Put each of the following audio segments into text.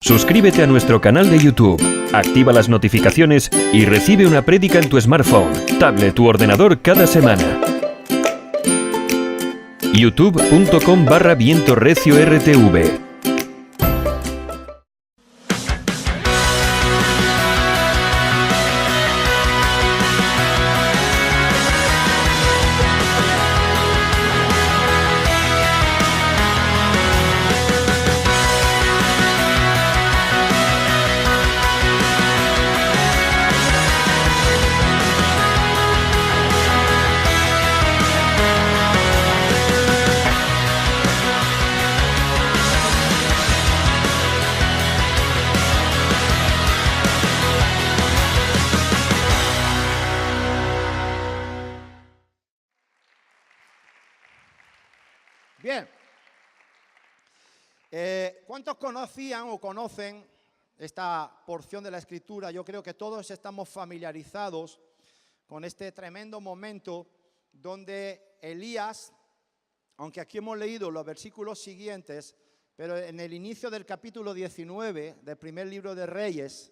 Suscríbete a nuestro canal de YouTube, activa las notificaciones y recibe una prédica en tu smartphone, tablet u ordenador cada semana. youtube.com/vientorrecio.rtv. Bien, ¿cuántos conocían o conocen esta porción de la Escritura? Yo creo que todos estamos familiarizados con este tremendo momento donde Elías, aunque aquí hemos leído los versículos siguientes, pero en el inicio del capítulo 19 del primer libro de Reyes,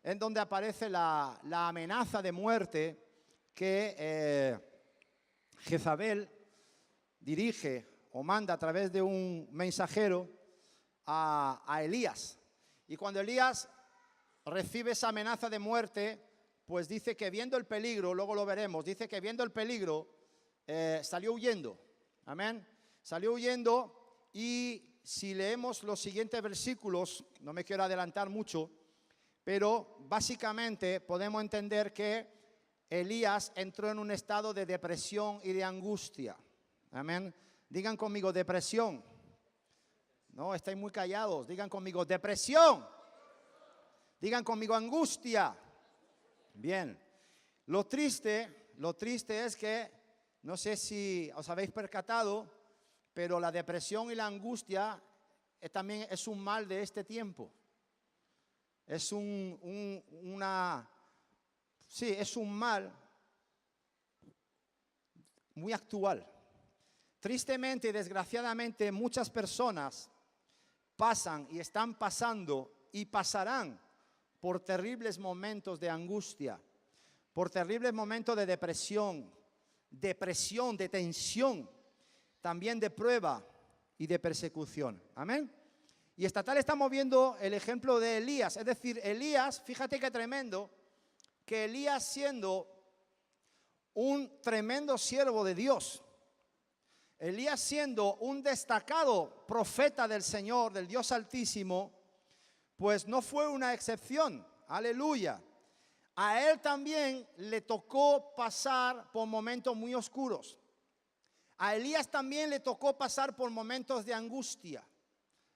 en donde aparece la amenaza de muerte que Jezabel dirige o manda a través de un mensajero a Elías. Y cuando Elías recibe esa amenaza de muerte, pues dice que viendo el peligro, luego lo veremos, dice que viendo el peligro salió huyendo. Amén. Salió huyendo, y si leemos los siguientes versículos, no me quiero adelantar mucho, pero básicamente podemos entender que Elías entró en un estado de depresión y de angustia. Amén. Digan conmigo depresión. No, estáis muy callados. Digan conmigo depresión. Digan conmigo angustia. Bien. Lo triste es que, no sé si os habéis percatado, pero la depresión y la angustia también es un mal de este tiempo. Es un mal muy actual. Tristemente y desgraciadamente muchas personas pasan y están pasando y pasarán por terribles momentos de angustia, por terribles momentos de depresión, de tensión, también de prueba y de persecución. Amén. Y esta tarde estamos viendo el ejemplo de Elías. Es decir, Elías, fíjate qué tremendo, que Elías siendo un tremendo siervo de Dios, Elías siendo un destacado profeta del Señor, del Dios Altísimo, pues no fue una excepción. Aleluya. A él también le tocó pasar por momentos muy oscuros. A Elías también le tocó pasar por momentos de angustia.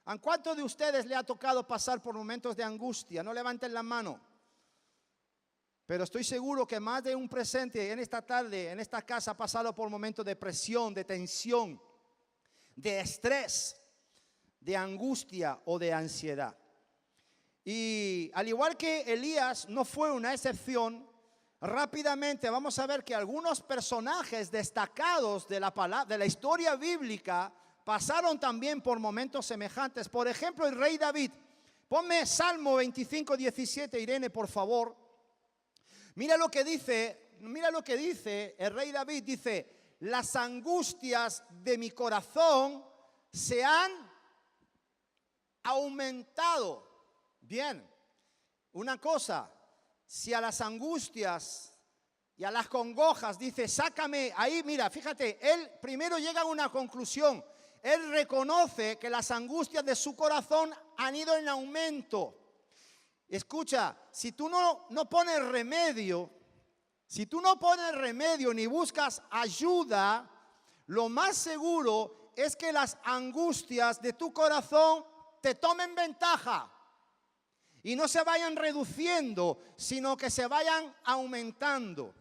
¿A cuántos de ustedes le ha tocado pasar por momentos de angustia? No levanten la mano. Pero estoy seguro que más de un presente en esta tarde, en esta casa, ha pasado por momentos de presión, de tensión, de estrés, de angustia o de ansiedad. Y al igual que Elías no fue una excepción, rápidamente vamos a ver que algunos personajes destacados de la historia bíblica pasaron también por momentos semejantes. Por ejemplo, el rey David. Ponme Salmo 25:17, Irene, por favor. Mira lo que dice el rey David. Dice: las angustias de mi corazón se han aumentado. Bien, una cosa, si a las angustias y a las congojas dice sácame ahí, mira, fíjate, él primero llega a una conclusión. Él reconoce que las angustias de su corazón han ido en aumento. Escucha, si tú no pones remedio, ni buscas ayuda, lo más seguro es que las angustias de tu corazón te tomen ventaja y no se vayan reduciendo, sino que se vayan aumentando.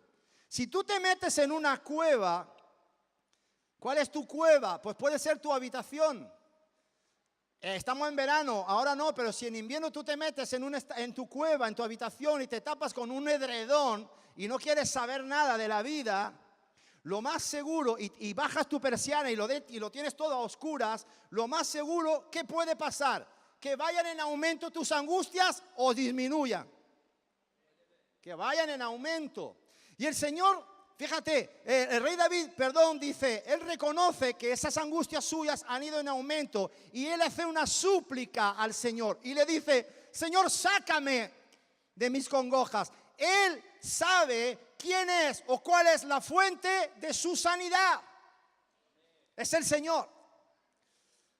Si tú te metes en una cueva, ¿cuál es tu cueva? Pues puede ser tu habitación. Estamos en verano, ahora no, pero si en invierno tú te metes en tu cueva, en tu habitación, y te tapas con un edredón y no quieres saber nada de la vida, lo más seguro, y bajas tu persiana y lo tienes todo a oscuras, lo más seguro, ¿qué puede pasar? que vayan en aumento tus angustias o disminuyan. Que vayan en aumento. Y el Señor, fíjate, el rey David, dice, él reconoce que esas angustias suyas han ido en aumento y él hace una súplica al Señor y le dice, Señor, sácame de mis congojas. Él sabe quién es o cuál es la fuente de su sanidad. Es el Señor.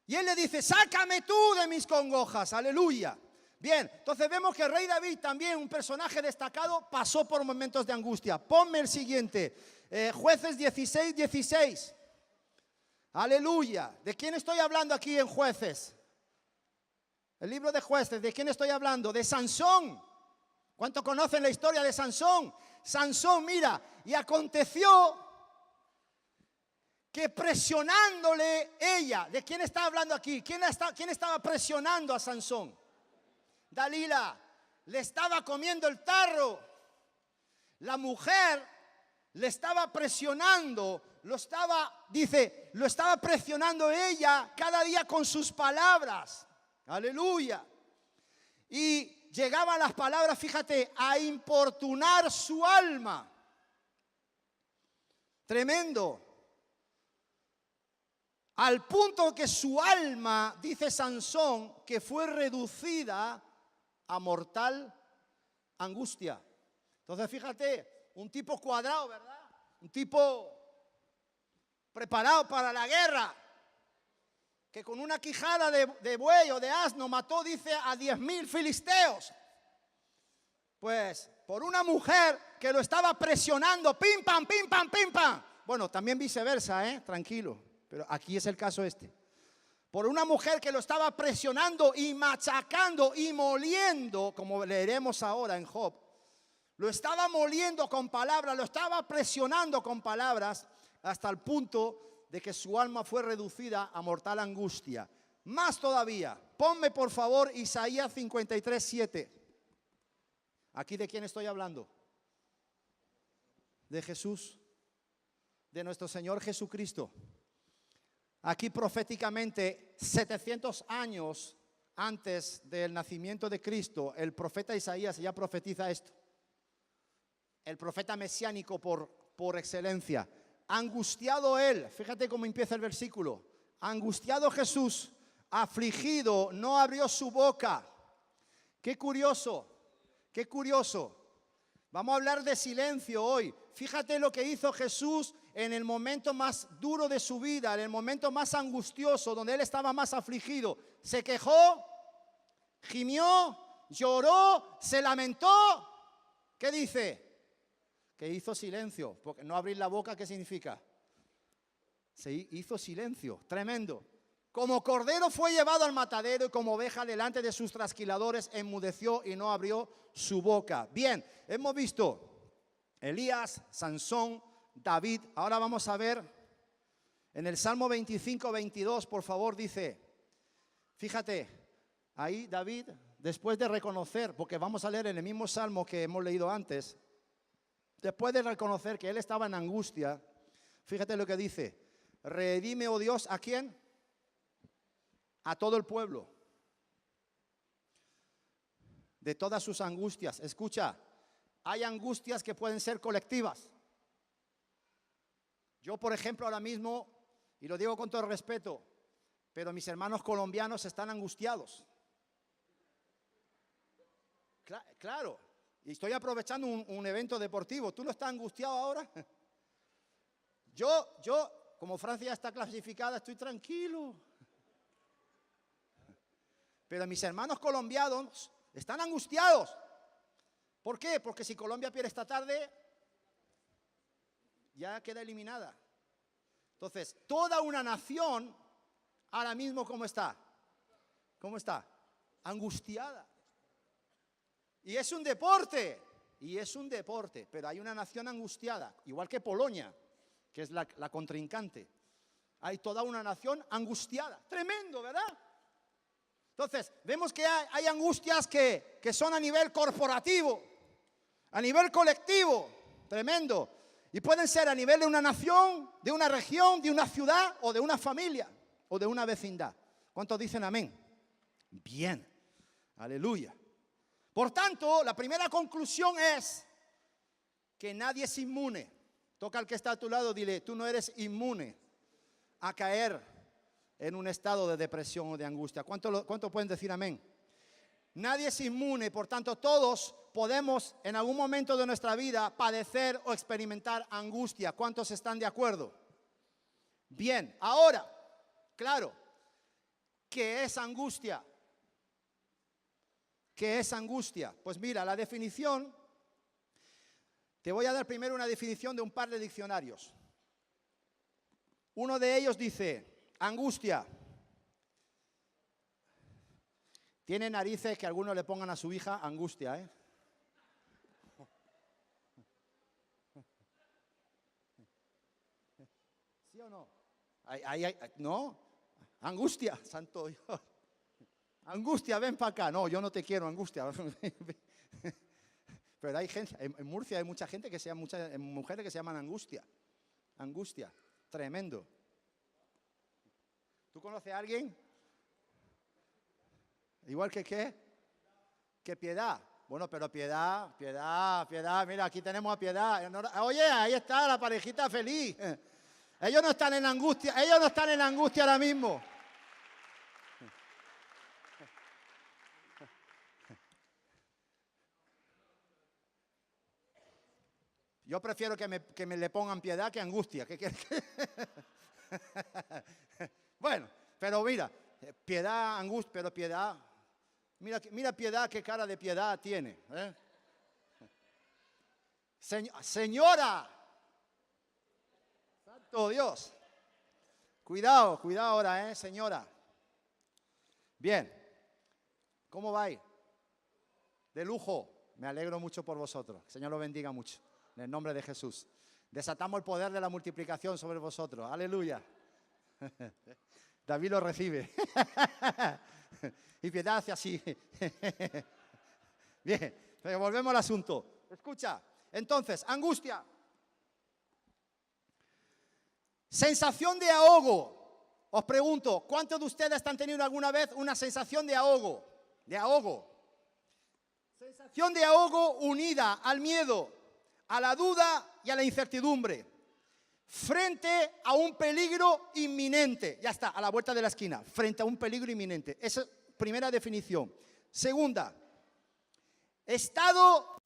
Y él le dice, sácame tú de mis congojas, aleluya. Bien, entonces vemos que el rey David, también un personaje destacado, pasó por momentos de angustia. Ponme el siguiente, Jueces 16:16. Aleluya. ¿De quién estoy hablando aquí en Jueces? El libro de Jueces, ¿de quién estoy hablando? De Sansón. ¿Cuántos conocen la historia de Sansón? Sansón, mira, y aconteció que presionándole ella, ¿de quién está hablando aquí? ¿Quién estaba presionando a Sansón? Dalila, le estaba comiendo el tarro. La mujer le estaba presionando, lo estaba presionando ella cada día con sus palabras. Aleluya. Y llegaban las palabras, fíjate, a importunar su alma. Tremendo. Al punto que su alma, dice Sansón, que fue reducida a mortal angustia. Entonces fíjate, un tipo cuadrado, ¿verdad? Un tipo preparado para la guerra, que con una quijada de buey o de asno mató, dice, a 10.000 filisteos. Pues por una mujer que lo estaba presionando, pim, pam, pim, pam, pim, pam. Bueno, también viceversa, tranquilo. Pero aquí es el caso este. Por una mujer que lo estaba presionando y machacando y moliendo, como leeremos ahora en Job. Lo estaba moliendo con palabras, lo estaba presionando con palabras hasta el punto de que su alma fue reducida a mortal angustia. Más todavía, ponme por favor Isaías 53:7. ¿Aquí de quién estoy hablando? De Jesús, de nuestro Señor Jesucristo. Aquí proféticamente, 700 años antes del nacimiento de Cristo, el profeta Isaías ya profetiza esto. El profeta mesiánico por excelencia. Angustiado él, fíjate cómo empieza el versículo. Angustiado Jesús, afligido, no abrió su boca. Qué curioso, qué curioso. Vamos a hablar de silencio hoy. Fíjate lo que hizo Jesús en el momento más duro de su vida, en el momento más angustioso, donde él estaba más afligido. Se quejó, gimió, lloró, se lamentó. ¿Qué dice? Que hizo silencio. Porque no abrir la boca, ¿qué significa? Se hizo silencio, tremendo. Como cordero fue llevado al matadero y como oveja delante de sus trasquiladores enmudeció y no abrió su boca. Bien, hemos visto Elías, Sansón, David. Ahora vamos a ver en el Salmo 25:22, por favor, dice, fíjate, ahí David, después de reconocer, porque vamos a leer en el mismo Salmo que hemos leído antes, después de reconocer que él estaba en angustia, fíjate lo que dice, redime, oh Dios, ¿a quién? A todo el pueblo, de todas sus angustias. Escucha, hay angustias que pueden ser colectivas. Yo, por ejemplo, ahora mismo, y lo digo con todo el respeto, pero mis hermanos colombianos están angustiados. Claro, y estoy aprovechando un evento deportivo. ¿Tú no estás angustiado ahora? Yo, como Francia ya está clasificada, estoy tranquilo. Pero mis hermanos colombianos están angustiados. ¿Por qué? Porque si Colombia pierde esta tarde, ya queda eliminada. Entonces, toda una nación, ahora mismo, ¿cómo está? ¿Cómo está? Angustiada. Y es un deporte, pero hay una nación angustiada, igual que Polonia, que es la contrincante. Hay toda una nación angustiada. Tremendo, ¿verdad? Entonces, vemos que hay angustias que son a nivel corporativo, a nivel colectivo, tremendo. Y pueden ser a nivel de una nación, de una región, de una ciudad o de una familia o de una vecindad. ¿Cuántos dicen amén? Bien, aleluya. Por tanto, la primera conclusión es que nadie es inmune. Toca al que está a tu lado, dile, tú no eres inmune a caer en un estado de depresión o de angustia. ¿Cuánto pueden decir amén? Nadie es inmune, por tanto todos podemos en algún momento de nuestra vida padecer o experimentar angustia. ¿Cuántos están de acuerdo? Bien, ahora, claro, ¿qué es angustia? ¿Qué es angustia? Pues mira, la definición, te voy a dar primero una definición de un par de diccionarios. Uno de ellos dice, angustia. Tiene narices que algunos le pongan a su hija angustia, ¿eh? ¿Sí o no? ¿No? Angustia, santo Dios. Angustia, ven para acá. No, yo no te quiero, angustia. Pero hay gente, en Murcia hay mucha gente que se llama, muchas mujeres que se llaman angustia. Angustia, tremendo. ¿Tú conoces a alguien? Igual que qué? Que Piedad. Bueno, pero Piedad, mira, aquí tenemos a Piedad. Oye, ahí está la parejita feliz. Ellos no están en angustia ahora mismo. Yo prefiero que me le pongan piedad que angustia. Bueno, pero mira, piedad, angustia, pero piedad. Mira piedad, qué cara de piedad tiene. Señora. Santo Dios. Cuidado ahora, señora. Bien. ¿Cómo va ahí? De lujo. Me alegro mucho por vosotros. Que el Señor lo bendiga mucho. En el nombre de Jesús. Desatamos el poder de la multiplicación sobre vosotros. Aleluya. David lo recibe. Y Piedad hace así. Bien, pero volvemos al asunto. Escucha, entonces, angustia. Sensación de ahogo. Os pregunto, ¿cuántos de ustedes han tenido alguna vez una sensación de ahogo? De ahogo. Sensación de ahogo unida al miedo, a la duda y a la incertidumbre. Frente a un peligro inminente. Ya está, a la vuelta de la esquina. Frente a un peligro inminente. Esa es primera definición. Segunda, estado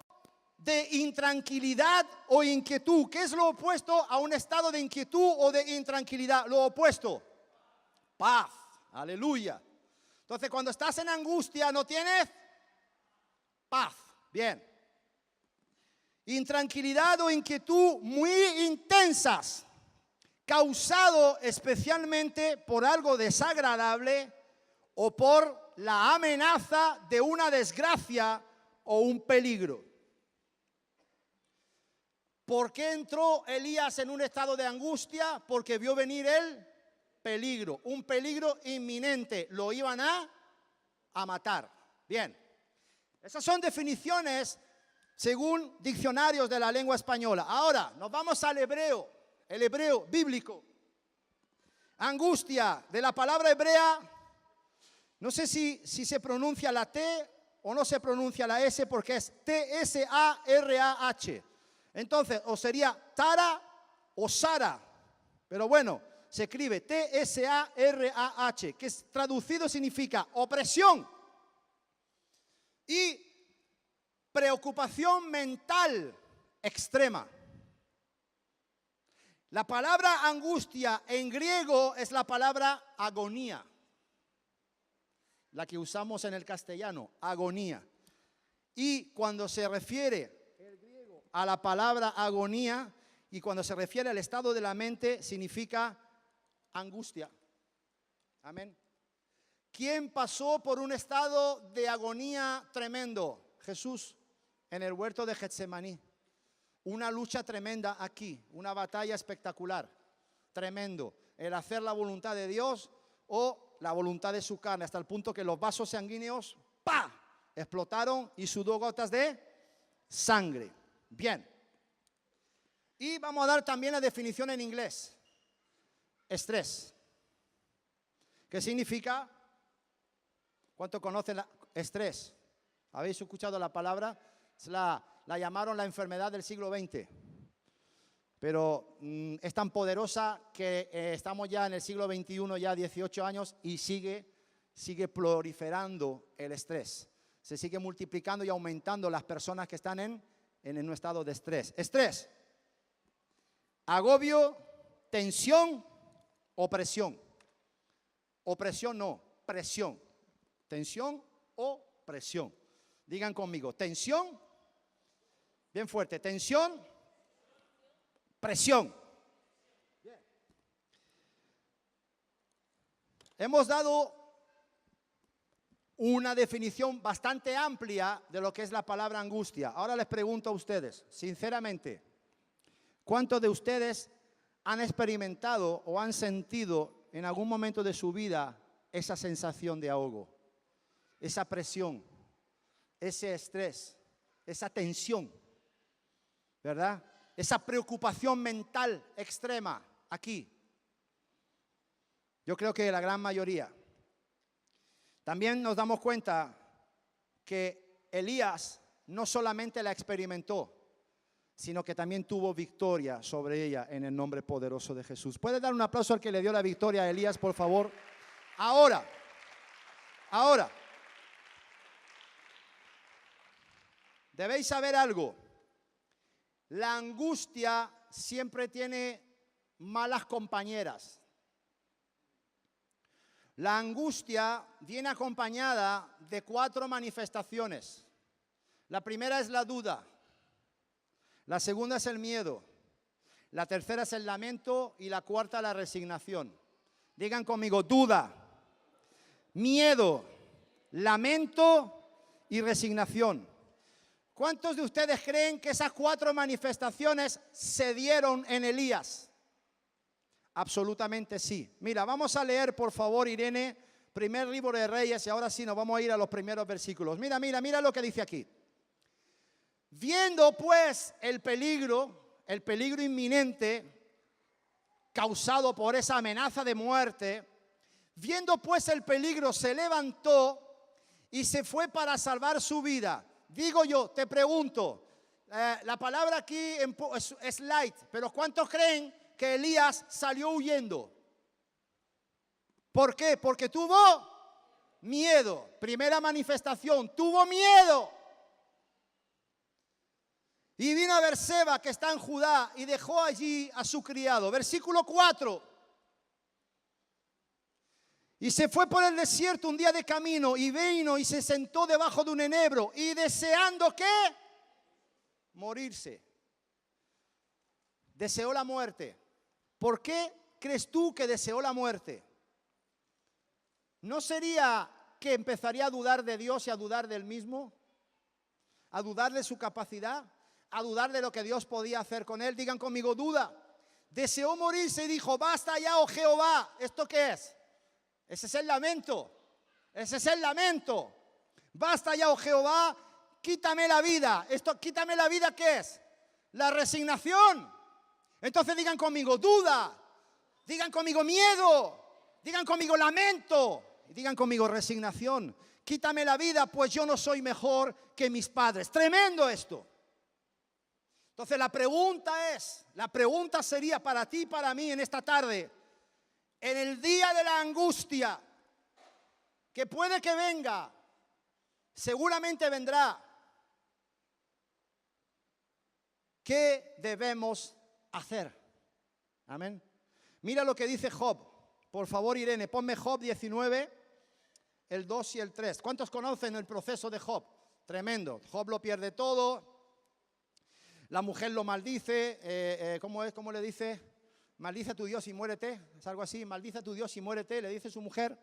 de intranquilidad o inquietud. ¿Qué es lo opuesto a un estado de inquietud o de intranquilidad? Lo opuesto. Paz. Aleluya. Entonces, cuando estás en angustia, ¿no tienes? Paz. Bien. Intranquilidad o inquietud muy intensas, causado especialmente por algo desagradable o por la amenaza de una desgracia o un peligro. ¿Por qué entró Elías en un estado de angustia? Porque vio venir el peligro, un peligro inminente. Lo iban a matar. Bien, esas son definiciones según diccionarios de la lengua española. Ahora, nos vamos al hebreo, el hebreo bíblico. Angustia, de la palabra hebrea, no sé si se pronuncia la T o no se pronuncia la S porque es T-S-A-R-A-H. Entonces, o sería Tara o Sara, pero bueno, se escribe T-S-A-R-A-H, que traducido significa opresión y preocupación mental extrema. La palabra angustia en griego es la palabra agonía, la que usamos en el castellano, agonía. Y cuando se refiere el griego a la palabra agonía y cuando se refiere al estado de la mente, significa angustia. Amén. ¿Quién pasó por un estado de agonía tremendo? Jesús. En el huerto de Getsemaní, una lucha tremenda aquí, una batalla espectacular, tremendo, el hacer la voluntad de Dios o la voluntad de su carne, hasta el punto que los vasos sanguíneos, ¡pa!, explotaron y sudó gotas de sangre. Bien, y vamos a dar también la definición en inglés, estrés, que significa ¿Cuánto conocen estrés? ¿Habéis escuchado la palabra? La llamaron la enfermedad del siglo XX. Pero es tan poderosa que estamos ya en el siglo XXI, ya 18 años, y sigue proliferando el estrés. Se sigue multiplicando y aumentando las personas que están en un estado de estrés. Estrés, agobio, tensión, opresión. Opresión no, presión. Tensión o presión. Digan conmigo, tensión, bien fuerte, tensión, presión. Bien. Hemos dado una definición bastante amplia de lo que es la palabra angustia. Ahora les pregunto a ustedes, sinceramente, ¿cuántos de ustedes han experimentado o han sentido en algún momento de su vida esa sensación de ahogo, esa presión, ese estrés, esa tensión, ¿verdad? Esa preocupación mental extrema aquí? Yo creo que la gran mayoría. También nos damos cuenta que Elías no solamente la experimentó, sino que también tuvo victoria sobre ella en el nombre poderoso de Jesús. ¿Puede dar un aplauso al que le dio la victoria a Elías, por favor? Ahora, debéis saber algo. La angustia siempre tiene malas compañeras. La angustia viene acompañada de 4 manifestaciones. La primera es la duda. La segunda es el miedo. La tercera es el lamento y la cuarta la resignación. Digan conmigo, duda, miedo, lamento y resignación. ¿Cuántos de ustedes creen que esas 4 manifestaciones se dieron en Elías? Absolutamente sí. Mira, vamos a leer, por favor, Irene, primer libro de Reyes, y ahora sí nos vamos a ir a los primeros versículos. Mira lo que dice aquí. Viendo pues el peligro inminente causado por esa amenaza de muerte, viendo pues el peligro, se levantó y se fue para salvar su vida. Digo yo, te pregunto, la palabra aquí es light, pero ¿cuántos creen que Elías salió huyendo? ¿Por qué? Porque tuvo miedo. Primera manifestación, tuvo miedo. Y vino a Berseba, que está en Judá, y dejó allí a su criado. Versículo 4. Y se fue por el desierto un día de camino, y vino y se sentó debajo de un enebro, y deseando ¿qué? Morirse. Deseó la muerte. ¿Por qué crees tú que deseó la muerte? ¿No sería que empezaría a dudar de Dios y a dudar del mismo? ¿A dudar de su capacidad? ¿A dudar de lo que Dios podía hacer con él? Digan conmigo, duda. Deseó morirse y dijo, basta ya, oh Jehová. ¿Esto qué es? Ese es el lamento. Ese es el lamento. Basta ya, oh Jehová, quítame la vida. Esto, quítame la vida, ¿qué es? La resignación. Entonces digan conmigo, duda. Digan conmigo, miedo. Digan conmigo, lamento. Y digan conmigo, resignación. Quítame la vida, pues yo no soy mejor que mis padres. Tremendo esto. Entonces la pregunta sería para ti y para mí en esta tarde, en el día de la angustia, que puede que venga, seguramente vendrá, ¿qué debemos hacer? Amén. Mira lo que dice Job. Por favor, Irene, ponme Job 19, el 2 y el 3. ¿Cuántos conocen el proceso de Job? Tremendo. Job lo pierde todo. La mujer lo maldice, ¿cómo es? ¿Cómo le dice? Maldice a tu Dios y muérete. Es algo así, maldice a tu Dios y muérete, le dice su mujer.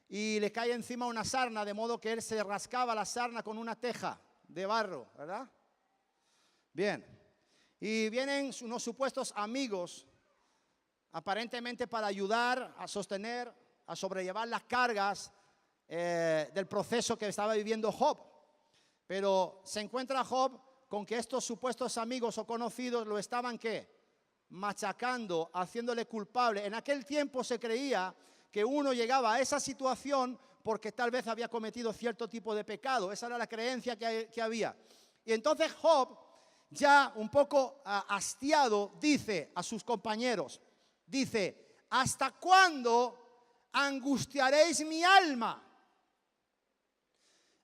Y le cae encima una sarna, de modo que él se rascaba la sarna con una teja de barro, ¿verdad? Bien. Y vienen unos supuestos amigos, aparentemente para ayudar a sostener, a sobrellevar las cargas del proceso que estaba viviendo Job. Pero se encuentra Job con que estos supuestos amigos o conocidos lo estaban, ¿qué? Machacando, haciéndole culpable. En aquel tiempo se creía que uno llegaba a esa situación porque tal vez había cometido cierto tipo de pecado. Esa era la creencia que había. Y entonces Job, ya un poco hastiado, dice a sus compañeros, dice, ¿hasta cuándo angustiaréis mi alma?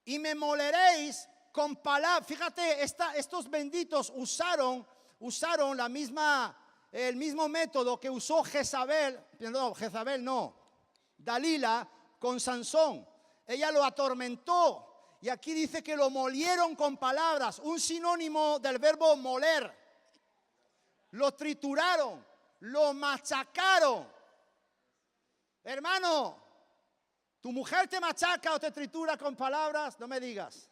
Y me moleréis con palabras. Fíjate, estos benditos usaron el mismo método que usó Dalila con Sansón. Ella lo atormentó. Y aquí dice que lo molieron con palabras, un sinónimo del verbo moler. Lo trituraron, lo machacaron. Hermano, ¿tu mujer te machaca o te tritura con palabras? No me digas.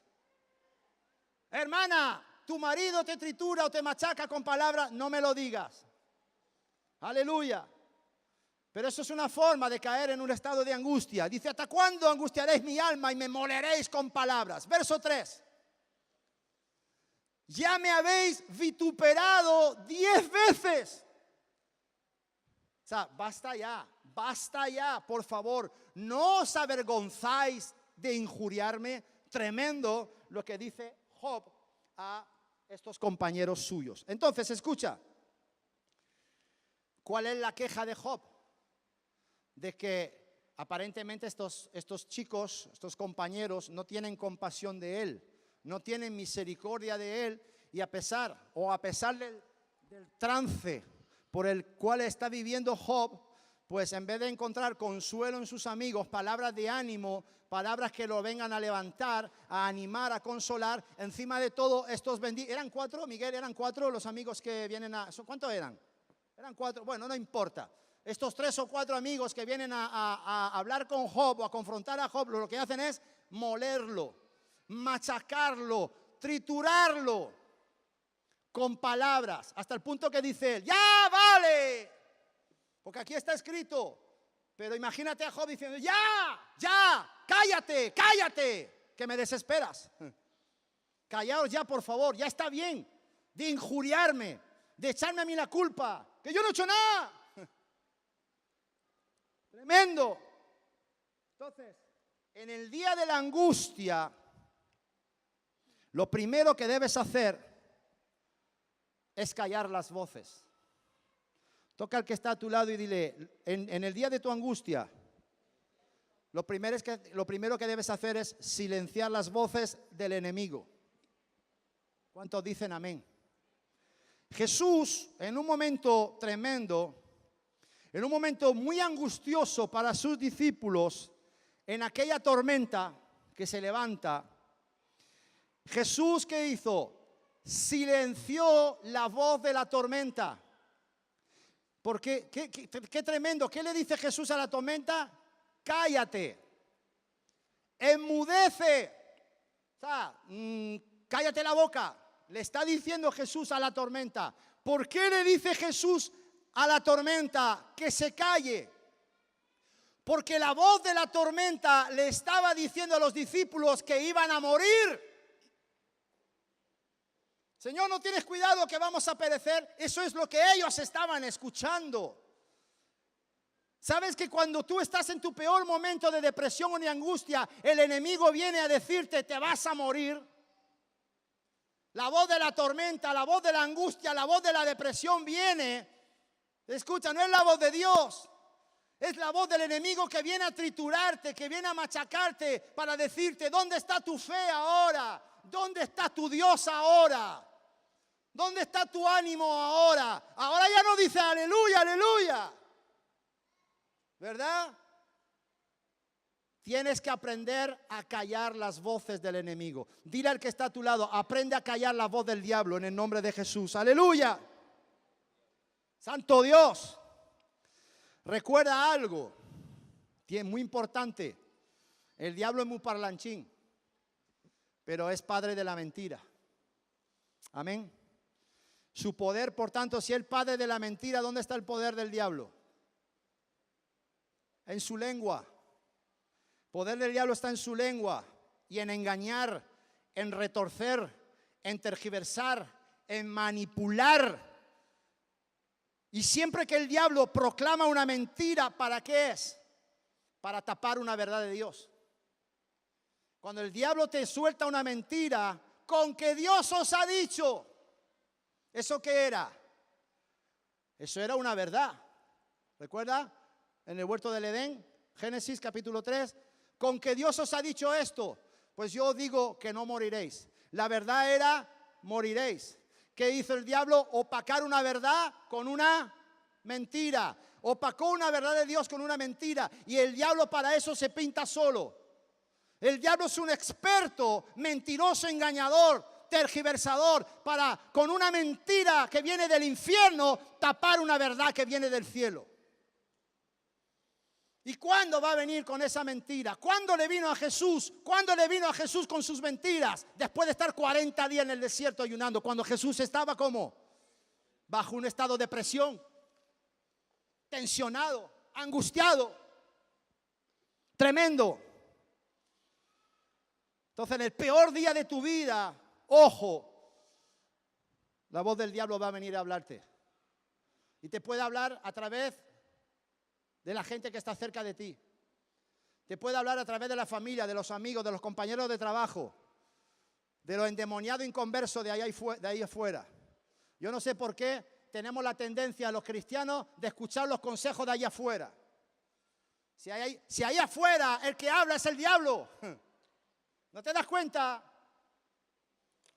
Hermana, ¿tu marido te tritura o te machaca con palabras? No me lo digas. Aleluya. Pero eso es una forma de caer en un estado de angustia. Dice, ¿hasta cuándo angustiaréis mi alma y me moleréis con palabras? Verso 3. Ya me habéis vituperado 10 veces. O sea, basta ya, por favor. No os avergonzáis de injuriarme. Tremendo lo que dice Job a estos compañeros suyos. Entonces, escucha. ¿Cuál es la queja de Job? De que aparentemente estos chicos, estos compañeros, no tienen compasión de él, no tienen misericordia de él, y a pesar del trance por el cual está viviendo Job, pues en vez de encontrar consuelo en sus amigos, palabras de ánimo, palabras que lo vengan a levantar, a animar, a consolar, encima de todo estos benditos, ¿eran 4, Miguel? ¿Eran 4 los amigos que vienen a... ¿Cuántos eran? Eran 4, bueno, no importa. Estos 3 o 4 amigos que vienen a hablar con Job o a confrontar a Job, lo que hacen es molerlo, machacarlo, triturarlo con palabras, hasta el punto que dice él, ¡ya vale! Porque aquí está escrito, pero imagínate a Job diciendo, ¡ya! ¡Cállate! Que me desesperas. Callaos ya, por favor, ya está bien de injuriarme, de echarme a mí la culpa, que yo no he hecho nada. Tremendo. Entonces, en el día de la angustia, lo primero que debes hacer es callar las voces. Toca al que está a tu lado y dile, en el día de tu angustia, lo primero que debes hacer es silenciar las voces del enemigo. ¿Cuántos dicen amén? Jesús, en un momento tremendo, en un momento muy angustioso para sus discípulos, en aquella tormenta que se levanta, Jesús, ¿qué hizo? Silenció la voz de la tormenta. Porque, qué tremendo, ¿qué le dice Jesús a la tormenta? Cállate, enmudece, o sea, cállate la boca, le está diciendo Jesús a la tormenta. ¿Por qué le dice Jesús a la tormenta que se calle? Porque la voz de la tormenta le estaba diciendo a los discípulos que iban a morir. Señor, ¿no tienes cuidado que vamos a perecer? Eso es lo que ellos estaban escuchando. ¿Sabes que cuando tú estás en tu peor momento de depresión o de angustia, el enemigo viene a decirte, te vas a morir? La voz de la tormenta, la voz de la angustia, la voz de la depresión viene. Escucha, no es la voz de Dios. Es la voz del enemigo que viene a triturarte, que viene a machacarte para decirte, ¿dónde está tu fe ahora? ¿Dónde está tu Dios ahora? ¿Dónde está tu ánimo ahora? Ahora ya no dice aleluya, aleluya. ¿Verdad? Tienes que aprender a callar las voces del enemigo. Dile al que está a tu lado, aprende a callar la voz del diablo en el nombre de Jesús. ¡Aleluya! Santo Dios. Recuerda algo, muy importante. El diablo es muy parlanchín, pero es padre de la mentira. Amén. Su poder, por tanto, si es padre de la mentira, ¿dónde está el poder del diablo? En su lengua. El poder del diablo está en su lengua y en engañar, en retorcer, en tergiversar, en manipular. Y siempre que el diablo proclama una mentira, ¿para qué es? para tapar una verdad de Dios. Cuando el diablo te suelta una mentira, con que Dios os ha dicho, ¿eso qué era? Eso era una verdad. ¿Recuerda? En el huerto del Edén, Génesis capítulo 3, con que Dios os ha dicho esto, pues yo digo que no moriréis. La verdad era, moriréis. ¿Qué hizo el diablo? Opacar una verdad con una mentira. Opacó una verdad de Dios con una mentira. Y el diablo para eso se pinta solo. El diablo es un experto, mentiroso, engañador, tergiversador, para con una mentira que viene del infierno tapar una verdad que viene del cielo. ¿Y cuándo va a venir con esa mentira? ¿Cuándo le vino a Jesús? ¿Cuándo le vino a Jesús con sus mentiras? Después de estar 40 días en el desierto ayunando, cuando Jesús estaba como bajo un estado de presión, tensionado, angustiado, tremendo. Entonces, en el peor día de tu vida, ojo, la voz del diablo va a venir a hablarte. Y te puede hablar a través de la gente que está cerca de ti. Te puede hablar a través de la familia, de los amigos, de los compañeros de trabajo, de lo endemoniado inconverso de ahí afuera. Yo no sé por qué tenemos la tendencia los cristianos de escuchar los consejos de ahí afuera. Si ahí afuera el que habla es el diablo, ¿no te das cuenta?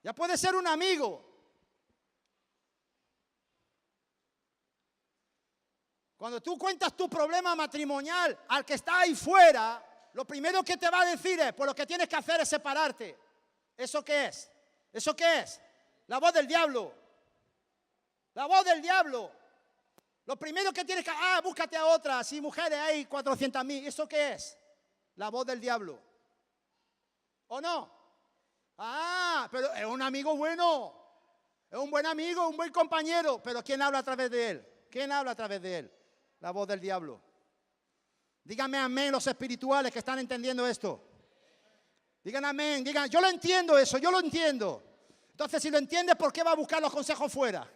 Ya puede ser un amigo. Cuando tú cuentas tu problema matrimonial al que está ahí fuera, lo primero que te va a decir es, pues lo que tienes que hacer es separarte. ¿Eso qué es? ¿Eso qué es? La voz del diablo. La voz del diablo. Lo primero que tienes que... búscate a otra. Si mujeres hay 400.000. ¿Eso qué es? La voz del diablo. ¿O no? Pero es un amigo bueno. Es un buen amigo, un buen compañero. Pero ¿quién habla a través de él? ¿Quién habla a través de él? La voz del diablo. Díganme amén los espirituales que están entendiendo esto. Digan amén, digan, yo lo entiendo eso, yo lo entiendo. Entonces, si lo entiendes, ¿por qué va a buscar los consejos fuera?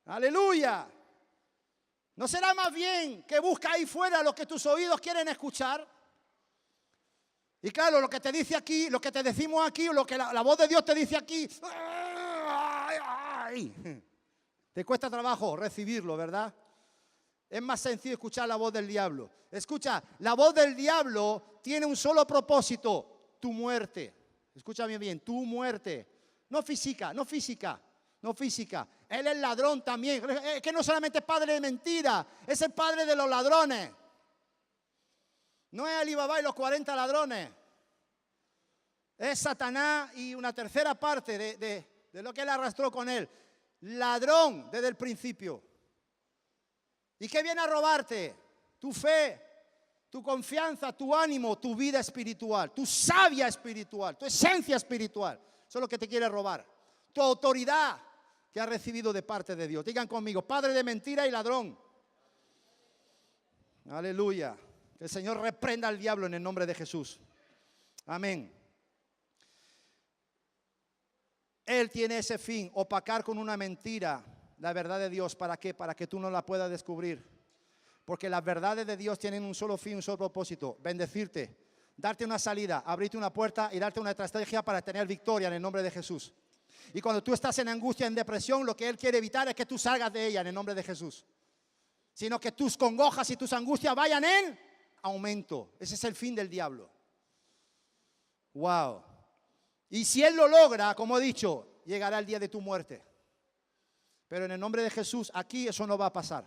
Aleluya. ¿No será más bien que busca ahí fuera lo que tus oídos quieren escuchar? Y claro, lo que te dice aquí, lo que te decimos aquí, lo que la voz de Dios te dice aquí, te cuesta trabajo recibirlo, ¿verdad? Es más sencillo escuchar la voz del diablo. Escucha, la voz del diablo tiene un solo propósito, tu muerte. Escúchame bien, tu muerte. No física, no física, no física. Él es ladrón también. Es que no solamente es padre de mentira, es el padre de los ladrones. No es Alibaba y los 40 ladrones. Es Satanás y una tercera parte de lo que él arrastró con él. Ladrón desde el principio. ¿Y qué viene a robarte? Tu fe, tu confianza, tu ánimo, tu vida espiritual, tu savia espiritual, tu esencia espiritual. Eso es lo que te quiere robar. Tu autoridad que has recibido de parte de Dios. Digan conmigo, padre de mentira y ladrón. Aleluya. Que el Señor reprenda al diablo en el nombre de Jesús. Amén. Él tiene ese fin, opacar con una mentira la verdad de Dios. ¿Para qué? Para que tú no la puedas descubrir. Porque las verdades de Dios tienen un solo fin, un solo propósito: bendecirte, darte una salida, abrirte una puerta y darte una estrategia para tener victoria en el nombre de Jesús. Y cuando tú estás en angustia, en depresión, lo que Él quiere evitar es que tú salgas de ella en el nombre de Jesús, sino que tus congojas y tus angustias vayan en aumento. Ese es el fin del diablo. Wow. Y si Él lo logra, como he dicho, llegará el día de tu muerte. Pero en el nombre de Jesús, aquí eso no va a pasar.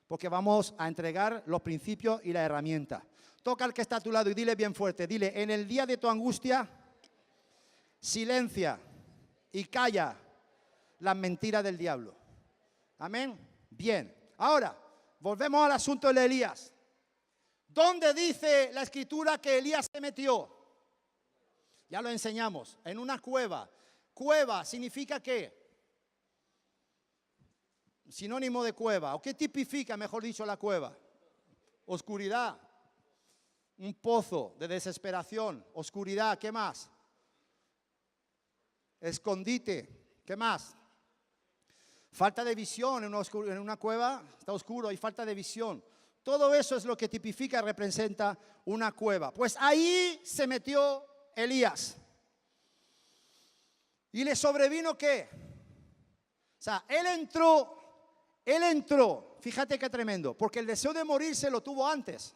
Porque vamos a entregar los principios y la herramienta. Toca al que está a tu lado y dile bien fuerte. Dile, en el día de tu angustia, silencia y calla las mentiras del diablo. Amén. Bien. Ahora, volvemos al asunto de Elías. ¿Dónde dice la Escritura que Elías se metió? Ya lo enseñamos. En una cueva. Cueva significa ¿qué? Sinónimo de cueva. ¿O qué tipifica, mejor dicho, la cueva? Oscuridad. Un pozo de desesperación. Oscuridad. ¿Qué más? Escondite. ¿Qué más? Falta de visión. En una cueva está oscuro, hay falta de visión. Todo eso es lo que tipifica y representa una cueva. Pues ahí se metió Elías. ¿Y le sobrevino qué? O sea, él entró, fíjate qué tremendo, porque el deseo de morirse lo tuvo antes.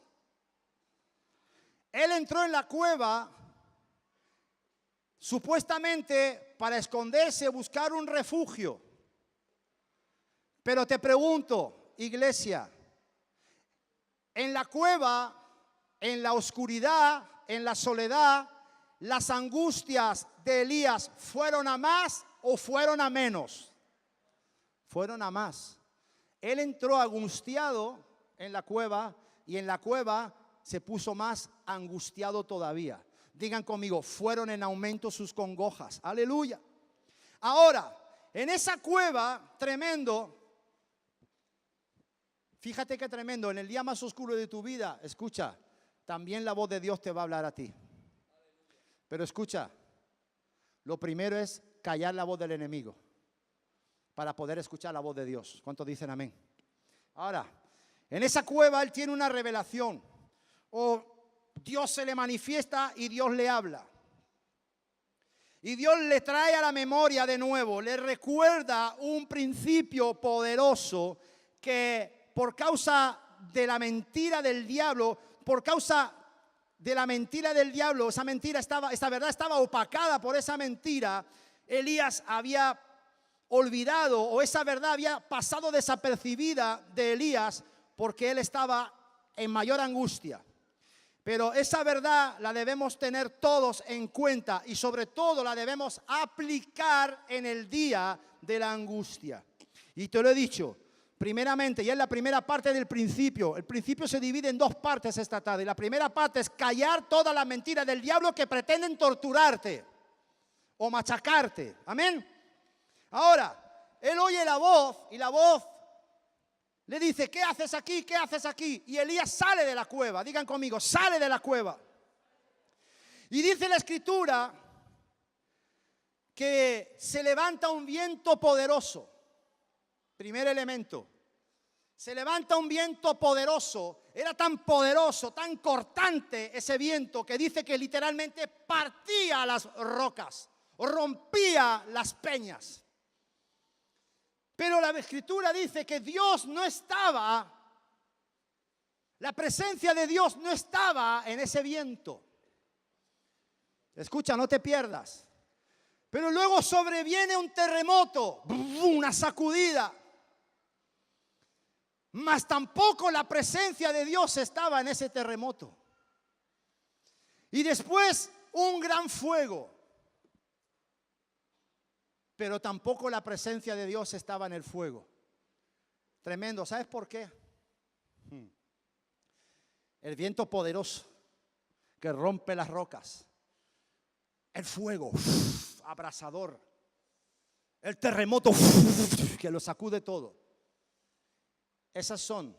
Él entró en la cueva supuestamente para esconderse, buscar un refugio. Pero te pregunto, iglesia, en la cueva, en la oscuridad, en la soledad, las angustias de Elías, ¿fueron a más o fueron a menos? Fueron a más. Él entró angustiado en la cueva y en la cueva se puso más angustiado todavía. Digan conmigo, fueron en aumento sus congojas. Aleluya. Ahora, en esa cueva, tremendo, fíjate qué tremendo, en el día más oscuro de tu vida, escucha, también la voz de Dios te va a hablar a ti. Pero escucha, lo primero es callar la voz del enemigo para poder escuchar la voz de Dios. ¿Cuántos dicen amén? Ahora, en esa cueva él tiene una revelación. O Dios se le manifiesta y Dios le habla. Y Dios le trae a la memoria de nuevo, le recuerda un principio poderoso que por causa de la mentira del diablo, esa verdad estaba opacada por esa mentira. Elías había olvidado, o esa verdad había pasado desapercibida de Elías porque él estaba en mayor angustia. Pero esa verdad la debemos tener todos en cuenta y sobre todo la debemos aplicar en el día de la angustia. Y te lo he dicho, primeramente, ya en la primera parte del principio, el principio se divide en dos partes esta tarde. La primera parte es callar todas las mentiras del diablo que pretenden torturarte o machacarte. Amén. Ahora, él oye la voz y la voz le dice, ¿qué haces aquí? ¿Qué haces aquí? Y Elías sale de la cueva. Digan conmigo, sale de la cueva. Y dice la escritura que se levanta un viento poderoso. Primer elemento. Se levanta un viento poderoso. Era tan poderoso, tan cortante ese viento que dice que literalmente partía las rocas, rompía las peñas. Pero la escritura dice que Dios no estaba, la presencia de Dios no estaba en ese viento. Escucha, no te pierdas. Pero luego sobreviene un terremoto, una sacudida. Mas tampoco la presencia de Dios estaba en ese terremoto. Y después un gran fuego. Pero tampoco la presencia de Dios estaba en el fuego. Tremendo, ¿sabes por qué? El viento poderoso que rompe las rocas. El fuego abrasador. El terremoto que lo sacude todo. Esas son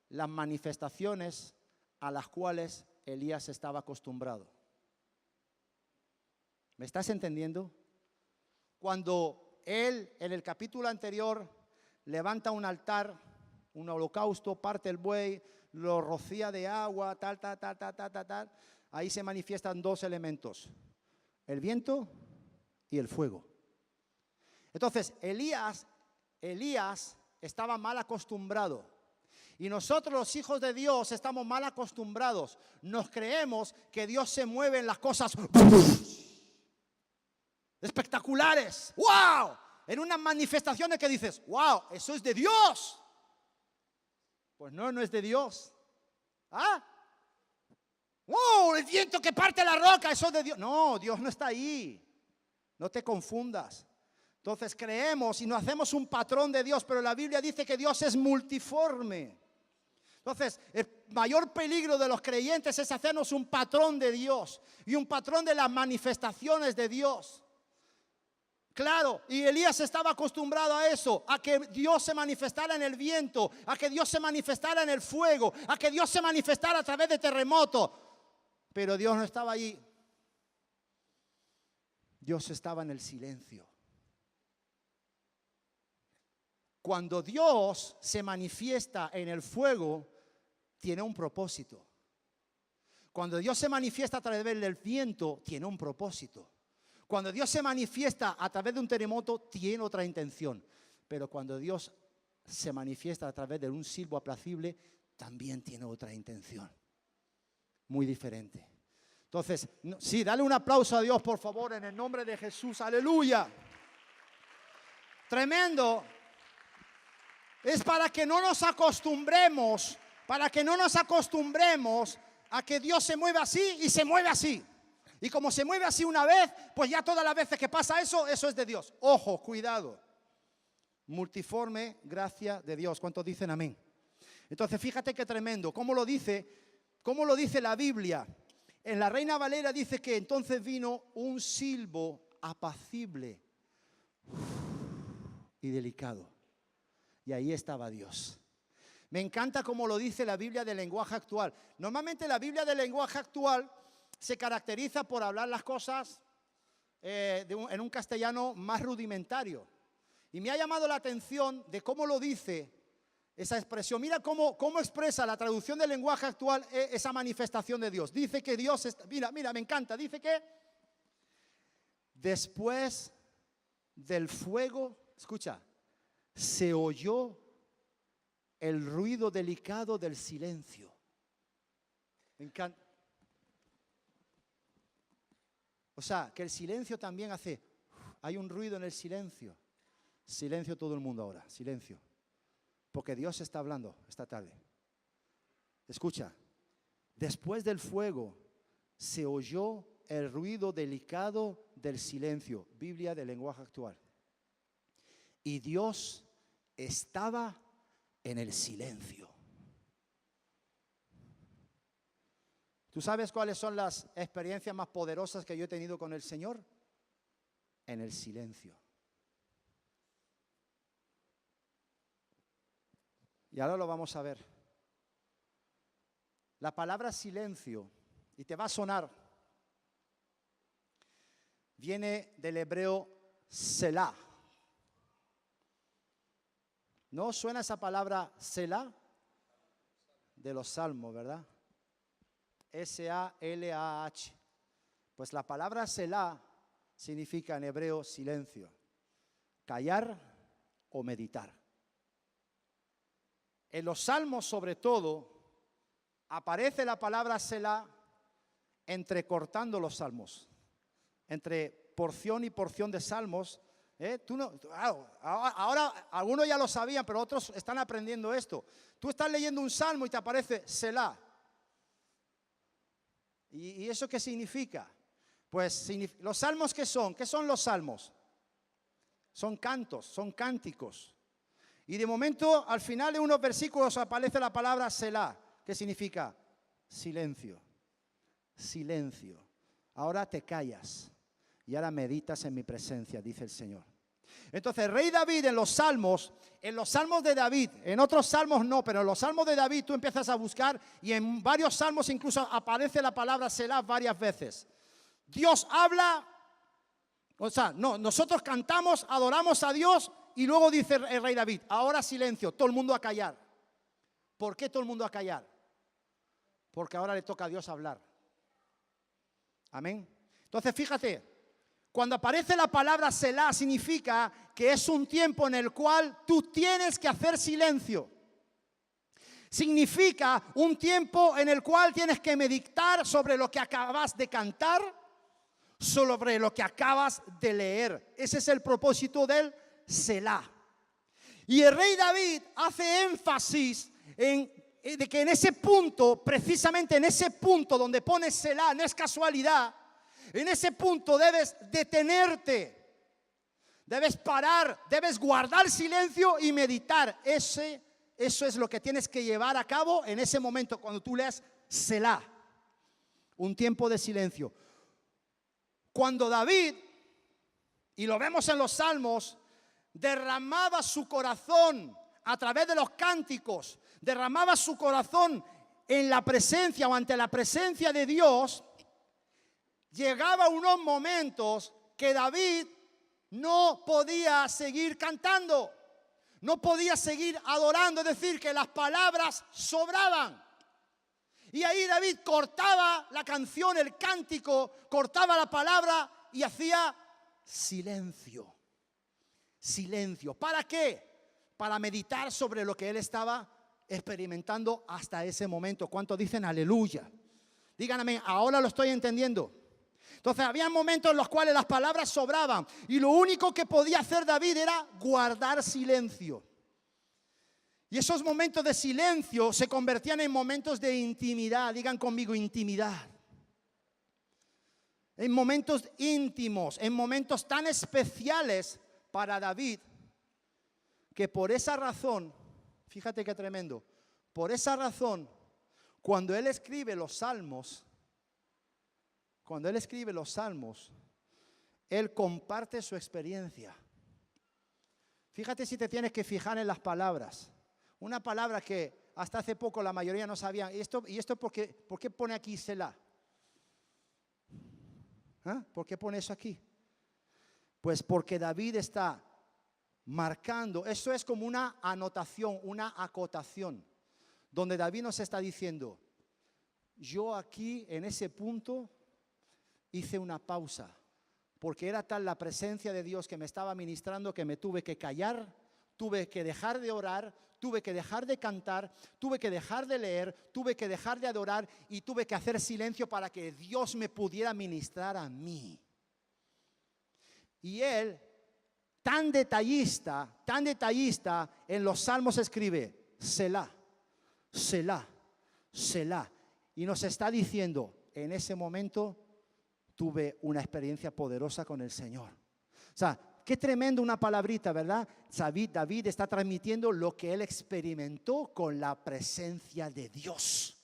las manifestaciones a las cuales Elías estaba acostumbrado. ¿Me estás entendiendo? Cuando él en el capítulo anterior levanta un altar, un holocausto, parte el buey, lo rocía de agua, tal, ahí se manifiestan dos elementos, el viento y el fuego. Entonces Elías estaba mal acostumbrado. Y nosotros los hijos de Dios estamos mal acostumbrados. Nos creemos que Dios se mueve en las cosas espectaculares. ¡Wow! En unas manifestaciones que dices, ¡wow! Eso es de Dios. Pues no es de Dios. ¿Ah? ¡Wow! El viento que parte la roca, eso es de Dios. No, Dios no está ahí. No te confundas. Entonces creemos y nos hacemos un patrón de Dios, pero la Biblia dice que Dios es multiforme. Entonces, el mayor peligro de los creyentes es hacernos un patrón de Dios y un patrón de las manifestaciones de Dios. Claro, y Elías estaba acostumbrado a eso, a que Dios se manifestara en el viento, a que Dios se manifestara en el fuego, a que Dios se manifestara a través de terremotos. Pero Dios no estaba allí. Dios estaba en el silencio. cuando Dios se manifiesta en el fuego, tiene un propósito. Cuando Dios se manifiesta a través del viento, tiene un propósito. Cuando Dios se manifiesta a través de un terremoto, tiene otra intención. Pero cuando Dios se manifiesta a través de un silbo apacible, también tiene otra intención. Muy diferente. Entonces, sí, dale un aplauso a Dios, por favor, en el nombre de Jesús. Aleluya. Tremendo. Es para que no nos acostumbremos, a que Dios se mueva así y se mueve así. Y como se mueve así una vez, pues ya todas las veces que pasa eso es de Dios. Ojo, cuidado. Multiforme gracia de Dios. ¿Cuántos dicen amén? Entonces, fíjate qué tremendo. ¿Cómo lo dice la Biblia? En la Reina Valera dice que entonces vino un silbo apacible y delicado. Y ahí estaba Dios. Me encanta cómo lo dice la Biblia del lenguaje actual. Normalmente la Biblia del lenguaje actual se caracteriza por hablar las cosas en un castellano más rudimentario. Y me ha llamado la atención de cómo lo dice esa expresión. Mira cómo expresa la traducción del lenguaje actual esa manifestación de Dios. Dice que Dios está, mira, me encanta. Dice que después del fuego, escucha, se oyó el ruido delicado del silencio. Me encanta. O sea, que el silencio también hace, hay un ruido en el silencio. Silencio todo el mundo ahora, silencio. Porque Dios está hablando esta tarde. Escucha, después del fuego se oyó el ruido delicado del silencio. Biblia del lenguaje actual. Y Dios estaba en el silencio. ¿Tú sabes cuáles son las experiencias más poderosas que yo he tenido con el Señor? En el silencio. Y ahora lo vamos a ver. La palabra silencio, y te va a sonar, viene del hebreo Selah. ¿No suena esa palabra Selah? De los salmos, ¿verdad? S-A-L-A-H. Pues la palabra Selah significa en hebreo silencio, callar o meditar. En los salmos, sobre todo, aparece la palabra Selah entrecortando los salmos, entre porción y porción de salmos. Ahora algunos ya lo sabían, pero otros están aprendiendo esto. Tú estás leyendo un salmo y te aparece Selah. ¿Y eso qué significa? Pues los salmos, ¿qué son? ¿Qué son los salmos? Son cantos, son cánticos. Y de momento, al final de unos versículos aparece la palabra Selah, que significa silencio, silencio. Ahora te callas y ahora meditas en mi presencia, dice el Señor. Entonces, el rey David en los salmos de David, en otros salmos no, pero en los salmos de David tú empiezas a buscar y en varios salmos incluso aparece la palabra Selah varias veces. Dios habla, o sea, no, nosotros cantamos, adoramos a Dios y luego dice el rey David, ahora silencio, todo el mundo a callar. ¿Por qué todo el mundo a callar? Porque ahora le toca a Dios hablar. Amén. Entonces, fíjate, cuando aparece la palabra Selah significa que es un tiempo en el cual tú tienes que hacer silencio. Significa un tiempo en el cual tienes que meditar sobre lo que acabas de cantar, sobre lo que acabas de leer. Ese es el propósito del Selah. Y el rey David hace énfasis de que en ese punto, precisamente en ese punto donde pone Selah, no es casualidad. En ese punto debes detenerte, debes parar, debes guardar silencio y meditar. Eso es lo que tienes que llevar a cabo en ese momento cuando tú leas Selah, un tiempo de silencio. Cuando David, y lo vemos en los salmos, derramaba su corazón a través de los cánticos, derramaba su corazón en la presencia o ante la presencia de Dios, llegaba unos momentos que David no podía seguir cantando, No podía seguir adorando, es decir, que las palabras sobraban. Y ahí David cortaba la canción, el cántico, cortaba la palabra y hacía silencio. Silencio. ¿Para qué? Para meditar sobre lo que él estaba experimentando hasta ese momento. ¿Cuántos dicen aleluya? Díganme, ahora lo estoy entendiendo. Entonces había momentos en los cuales las palabras sobraban y lo único que podía hacer David era guardar silencio. Y esos momentos de silencio se convertían en momentos de intimidad. Digan conmigo, intimidad. En momentos íntimos, en momentos tan especiales para David, que por esa razón, fíjate qué tremendo, por esa razón, cuando él escribe los salmos, él comparte su experiencia. Fíjate si te tienes que fijar en las palabras. Una palabra que hasta hace poco la mayoría no sabían. ¿Y esto por qué pone aquí Selah? ¿Ah? ¿Por qué pone eso aquí? Pues porque David está marcando, eso es como una anotación, una acotación, donde David nos está diciendo, yo aquí en ese punto hice una pausa, porque era tal la presencia de Dios que me estaba ministrando que me tuve que callar, tuve que dejar de orar, tuve que dejar de cantar, tuve que dejar de leer, tuve que dejar de adorar y tuve que hacer silencio para que Dios me pudiera ministrar a mí. Y él, tan detallista, en los salmos escribe, Selah, Selah, Selah. Y nos está diciendo, en ese momento tuve una experiencia poderosa con el Señor. O sea, qué tremendo una palabrita, ¿verdad? David está transmitiendo lo que él experimentó con la presencia de Dios.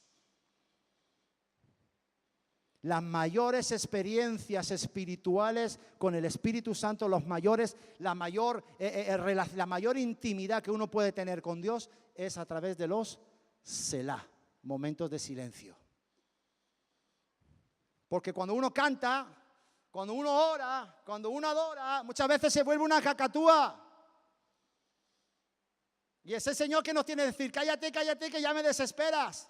Las mayores experiencias espirituales con el Espíritu Santo, la mayor intimidad que uno puede tener con Dios es a través de los Selah, momentos de silencio. Porque cuando uno canta, cuando uno ora, cuando uno adora, muchas veces se vuelve una cacatúa. Y ese Señor que nos tiene que decir, cállate, cállate, que ya me desesperas.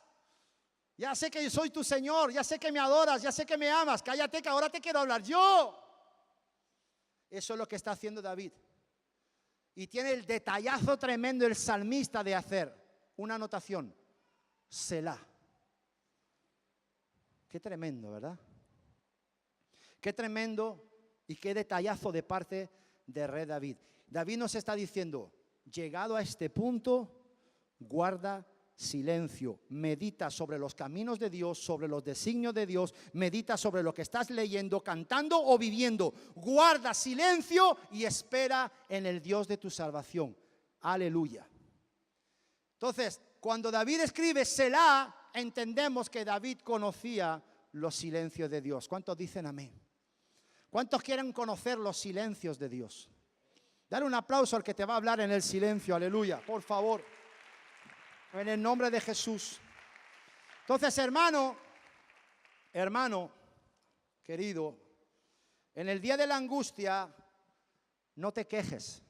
Ya sé que soy tu Señor, ya sé que me adoras, ya sé que me amas, cállate que ahora te quiero hablar yo. Eso es lo que está haciendo David. Y tiene el detallazo tremendo el salmista de hacer una anotación, Selah. Qué tremendo, ¿verdad? Qué tremendo y qué detallazo de parte de rey David. David nos está diciendo, llegado a este punto, guarda silencio, medita sobre los caminos de Dios, sobre los designios de Dios, medita sobre lo que estás leyendo, cantando o viviendo. Guarda silencio y espera en el Dios de tu salvación. Aleluya. Entonces, cuando David escribe Selah, entendemos que David conocía los silencios de Dios. ¿Cuántos dicen amén? ¿Cuántos quieren conocer los silencios de Dios? Dale un aplauso al que te va a hablar en el silencio, aleluya, por favor. En el nombre de Jesús. Entonces, hermano, querido, en el día de la angustia, no te quejes.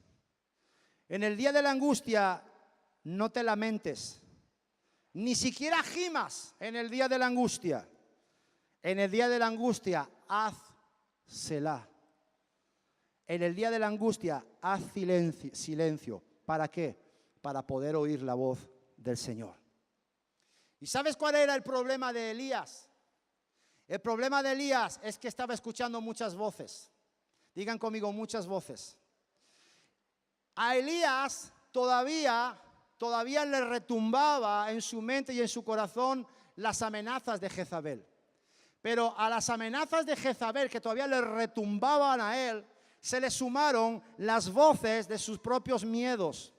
En el día de la angustia, no te lamentes. Ni siquiera gimas en el día de la angustia. En el día de la angustia, haz Selah. En el día de la angustia, haz silencio. ¿Para qué? Para poder oír la voz del Señor. ¿Y sabes cuál era el problema de Elías? El problema de Elías es que estaba escuchando muchas voces. Digan conmigo, muchas voces. A Elías todavía le retumbaba en su mente y en su corazón las amenazas de Jezabel. Pero a las amenazas de Jezabel que todavía le retumbaban a él, se le sumaron las voces de sus propios miedos,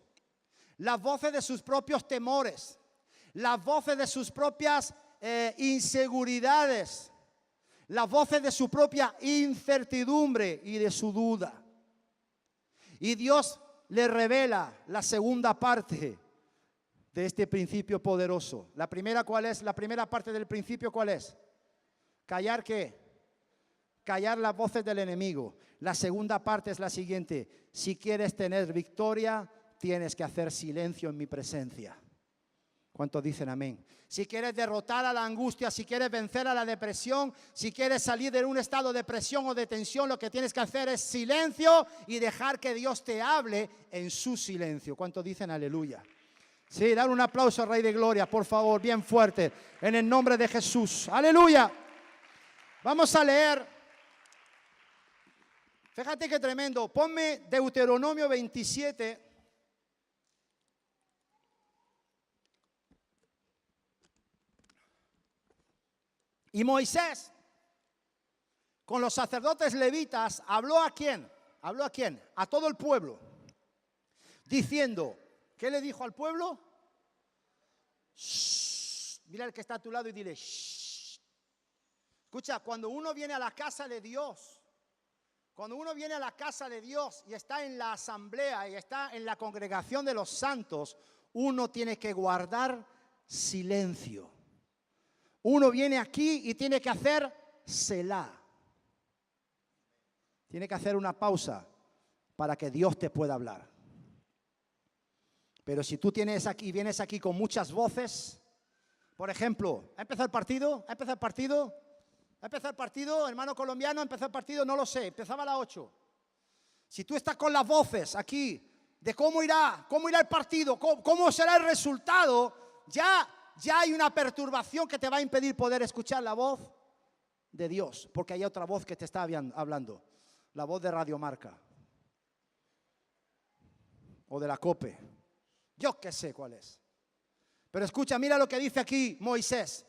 las voces de sus propios temores, las voces de sus propias inseguridades, las voces de su propia incertidumbre y de su duda. Y Dios le revela la segunda parte de este principio poderoso. ¿La primera cuál es? La primera parte del principio ¿cuál es? ¿Callar qué? Callar las voces del enemigo. La segunda parte es la siguiente: si quieres tener victoria, tienes que hacer silencio en mi presencia. ¿Cuántos dicen amén? Si quieres derrotar a la angustia, si quieres vencer a la depresión, si quieres salir de un estado de presión o de tensión, lo que tienes que hacer es silencio y dejar que Dios te hable en su silencio. ¿Cuántos dicen aleluya? Sí, dar un aplauso al Rey de Gloria, por favor, bien fuerte, en el nombre de Jesús. ¡Aleluya! Vamos a leer. Fíjate qué tremendo. Ponme Deuteronomio 27. Y Moisés, con los sacerdotes levitas, ¿habló a quién? ¿Habló a quién? A todo el pueblo, diciendo, ¿qué le dijo al pueblo? Shh. Mira el que está a tu lado y dile, shh. Escucha, cuando uno viene a la casa de Dios, cuando uno viene a la casa de Dios y está en la asamblea y está en la congregación de los santos, uno tiene que guardar silencio. Uno viene aquí y tiene que hacer Selah. Tiene que hacer una pausa para que Dios te pueda hablar. Pero si tú vienes aquí con muchas voces, por ejemplo, ¿ha empezado el partido? ¿Ha empezado el partido? ¿Ha empezado el partido? Hermano colombiano, ¿ha empezado el partido? No lo sé, empezaba a las 8. Si tú estás con las voces aquí de cómo irá el partido, cómo será el resultado, ya hay una perturbación que te va a impedir poder escuchar la voz de Dios, porque hay otra voz que te está hablando, la voz de Radio Marca o de la COPE, yo qué sé cuál es. Pero escucha, mira lo que dice aquí Moisés: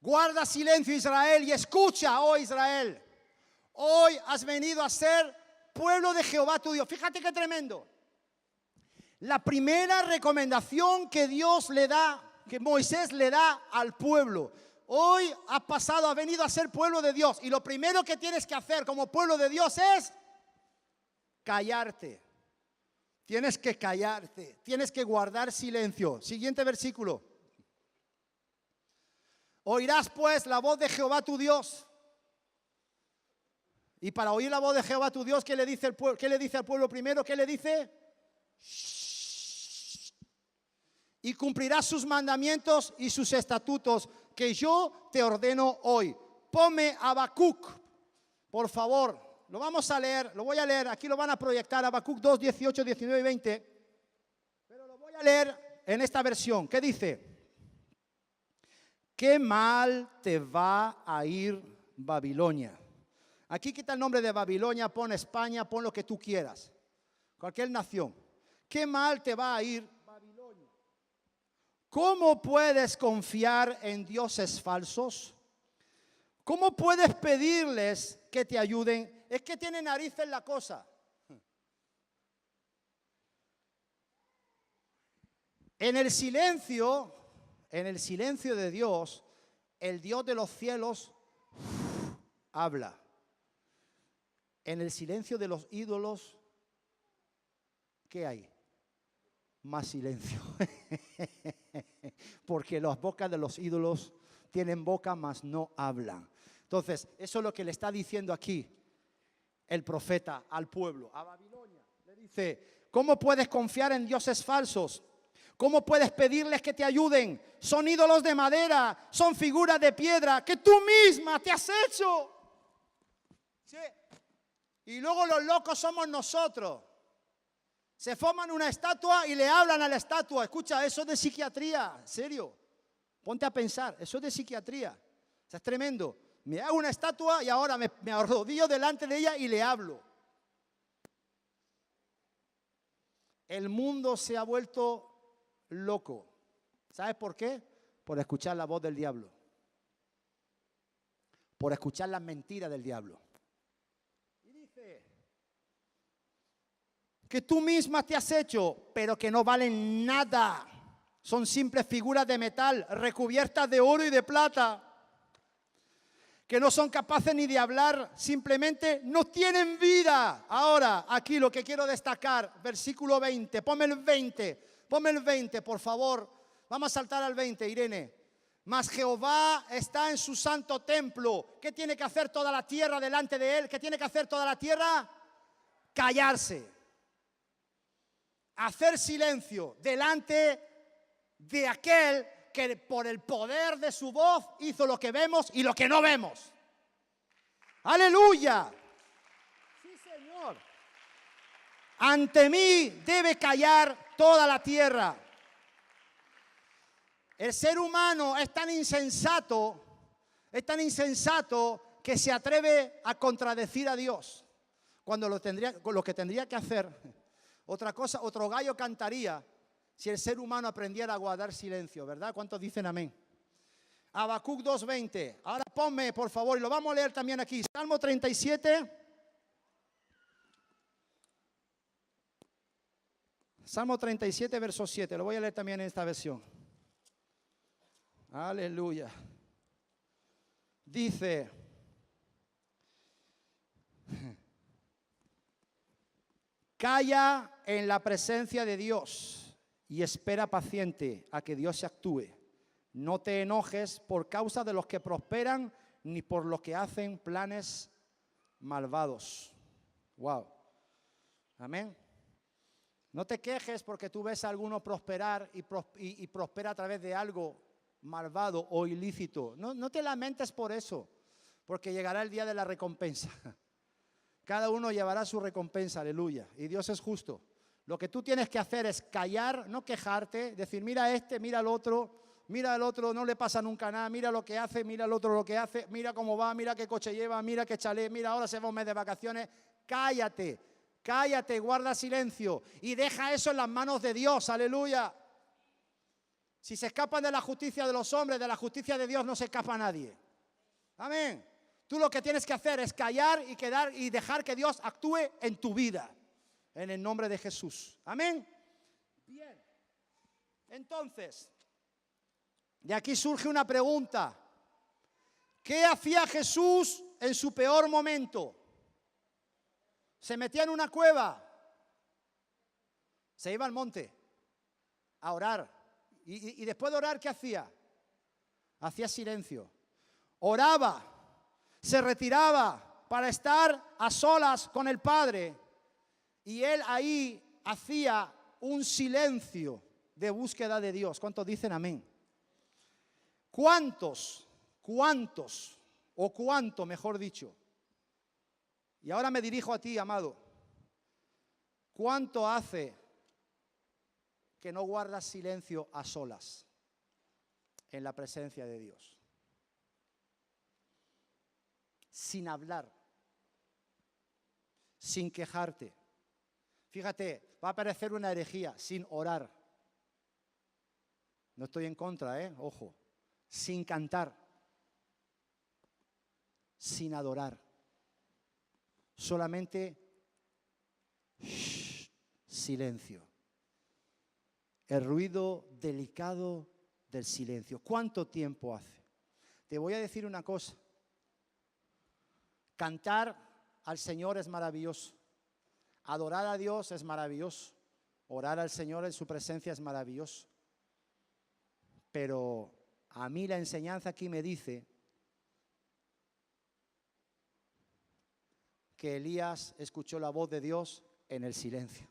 guarda silencio, Israel, y escucha, oh Israel, hoy has venido a ser pueblo de Jehová tu Dios. Fíjate qué tremendo. La primera recomendación que Dios le da, que Moisés le da al pueblo: hoy has venido a ser pueblo de Dios, y lo primero que tienes que hacer como pueblo de Dios es callarte. Tienes que callarte, tienes que guardar silencio. Siguiente versículo. Oirás pues la voz de Jehová tu Dios. Y para oír la voz de Jehová tu Dios, ¿qué le dice al pueblo primero? ¿Qué le dice? Shh. Y cumplirás sus mandamientos y sus estatutos que yo te ordeno hoy. Ponme Habacuc, por favor. Lo vamos a leer, lo voy a leer. Aquí lo van a proyectar, Habacuc 2, 18, 19 y 20. Pero lo voy a leer en esta versión. ¿Qué dice? Qué mal te va a ir Babilonia. Aquí quita el nombre de Babilonia, pon España, pon lo que tú quieras. Cualquier nación. Qué mal te va a ir Babilonia. ¿Cómo puedes confiar en dioses falsos? ¿Cómo puedes pedirles que te ayuden? Es que tiene narices la cosa. En el silencio de Dios, el Dios de los cielos habla. En el silencio de los ídolos, ¿qué hay? Más silencio. Porque las bocas de los ídolos tienen boca, mas no hablan. Entonces, eso es lo que le está diciendo aquí el profeta al pueblo, a Babilonia. Le dice, ¿cómo puedes confiar en dioses falsos? ¿Cómo puedes pedirles que te ayuden? Son ídolos de madera, son figuras de piedra que tú misma te has hecho. Sí. Y luego los locos somos nosotros. Se forman una estatua y le hablan a la estatua. Escucha, eso es de psiquiatría, en serio. Ponte a pensar, eso es de psiquiatría. O sea, es tremendo. Me hago una estatua y ahora me arrodillo delante de ella y le hablo. El mundo se ha vuelto loco. ¿Sabes por qué? Por escuchar la voz del diablo. Por escuchar las mentiras del diablo. Y dice que tú misma te has hecho, pero que no valen nada. Son simples figuras de metal recubiertas de oro y de plata, que no son capaces ni de hablar, simplemente no tienen vida. Ahora, aquí lo que quiero destacar, versículo 20, ponme el 20, por favor. Vamos a saltar al 20, Irene. Mas Jehová está en su santo templo. ¿Qué tiene que hacer toda la tierra delante de él? ¿Qué tiene que hacer toda la tierra? Callarse. hacer silencio delante de aquel que por el poder de su voz hizo lo que vemos y lo que no vemos. ¡Aleluya! Sí, Señor. Ante mí debe callar toda la tierra. El ser humano es tan insensato que se atreve a contradecir a Dios. Cuando lo que tendría que hacer, otro gallo cantaría si el ser humano aprendiera a guardar silencio, ¿verdad? ¿Cuántos dicen amén? Habacuc 2:20. Ahora ponme, por favor, y lo vamos a leer también aquí. Salmo 37. Salmo 37, verso 7. Lo voy a leer también en esta versión. Aleluya. Dice: calla en la presencia de Dios y espera paciente a que Dios se actúe. No te enojes por causa de los que prosperan, ni por los que hacen planes malvados. Wow. Amén. No te quejes porque tú ves a alguno prosperar y prospera a través de algo malvado o ilícito. No te lamentes por eso, porque llegará el día de la recompensa. Cada uno llevará su recompensa, aleluya. Y Dios es justo. Lo que tú tienes que hacer es callar, no quejarte, decir, mira este, mira al otro, no le pasa nunca nada, mira lo que hace, mira al otro lo que hace, mira cómo va, mira qué coche lleva, mira qué chalet, mira ahora se va un mes de vacaciones. Cállate, guarda silencio y deja eso en las manos de Dios, aleluya. Si se escapan de la justicia de los hombres, de la justicia de Dios no se escapa nadie. Amén. Tú lo que tienes que hacer es callar y dejar que Dios actúe en tu vida. En el nombre de Jesús. Amén. Bien. Entonces, de aquí surge una pregunta. ¿Qué hacía Jesús en su peor momento? ¿Se metía en una cueva? ¿Se iba al monte a orar? Y después de orar, ¿qué hacía? Hacía silencio. Oraba, se retiraba para estar a solas con el Padre. Y él ahí hacía un silencio de búsqueda de Dios. ¿Cuántos dicen amén? ¿Cuántos, o cuánto, mejor dicho? Y ahora me dirijo a ti, amado. ¿Cuánto hace que no guardas silencio a solas en la presencia de Dios? Sin hablar, sin quejarte. Fíjate, va a parecer una herejía, sin orar. No estoy en contra, ojo. Sin cantar, sin adorar. Solamente silencio. El ruido delicado del silencio. ¿Cuánto tiempo hace? Te voy a decir una cosa. Cantar al Señor es maravilloso. Adorar a Dios es maravilloso. Orar al Señor en su presencia es maravilloso. Pero a mí la enseñanza aquí me dice que Elías escuchó la voz de Dios en el silencio.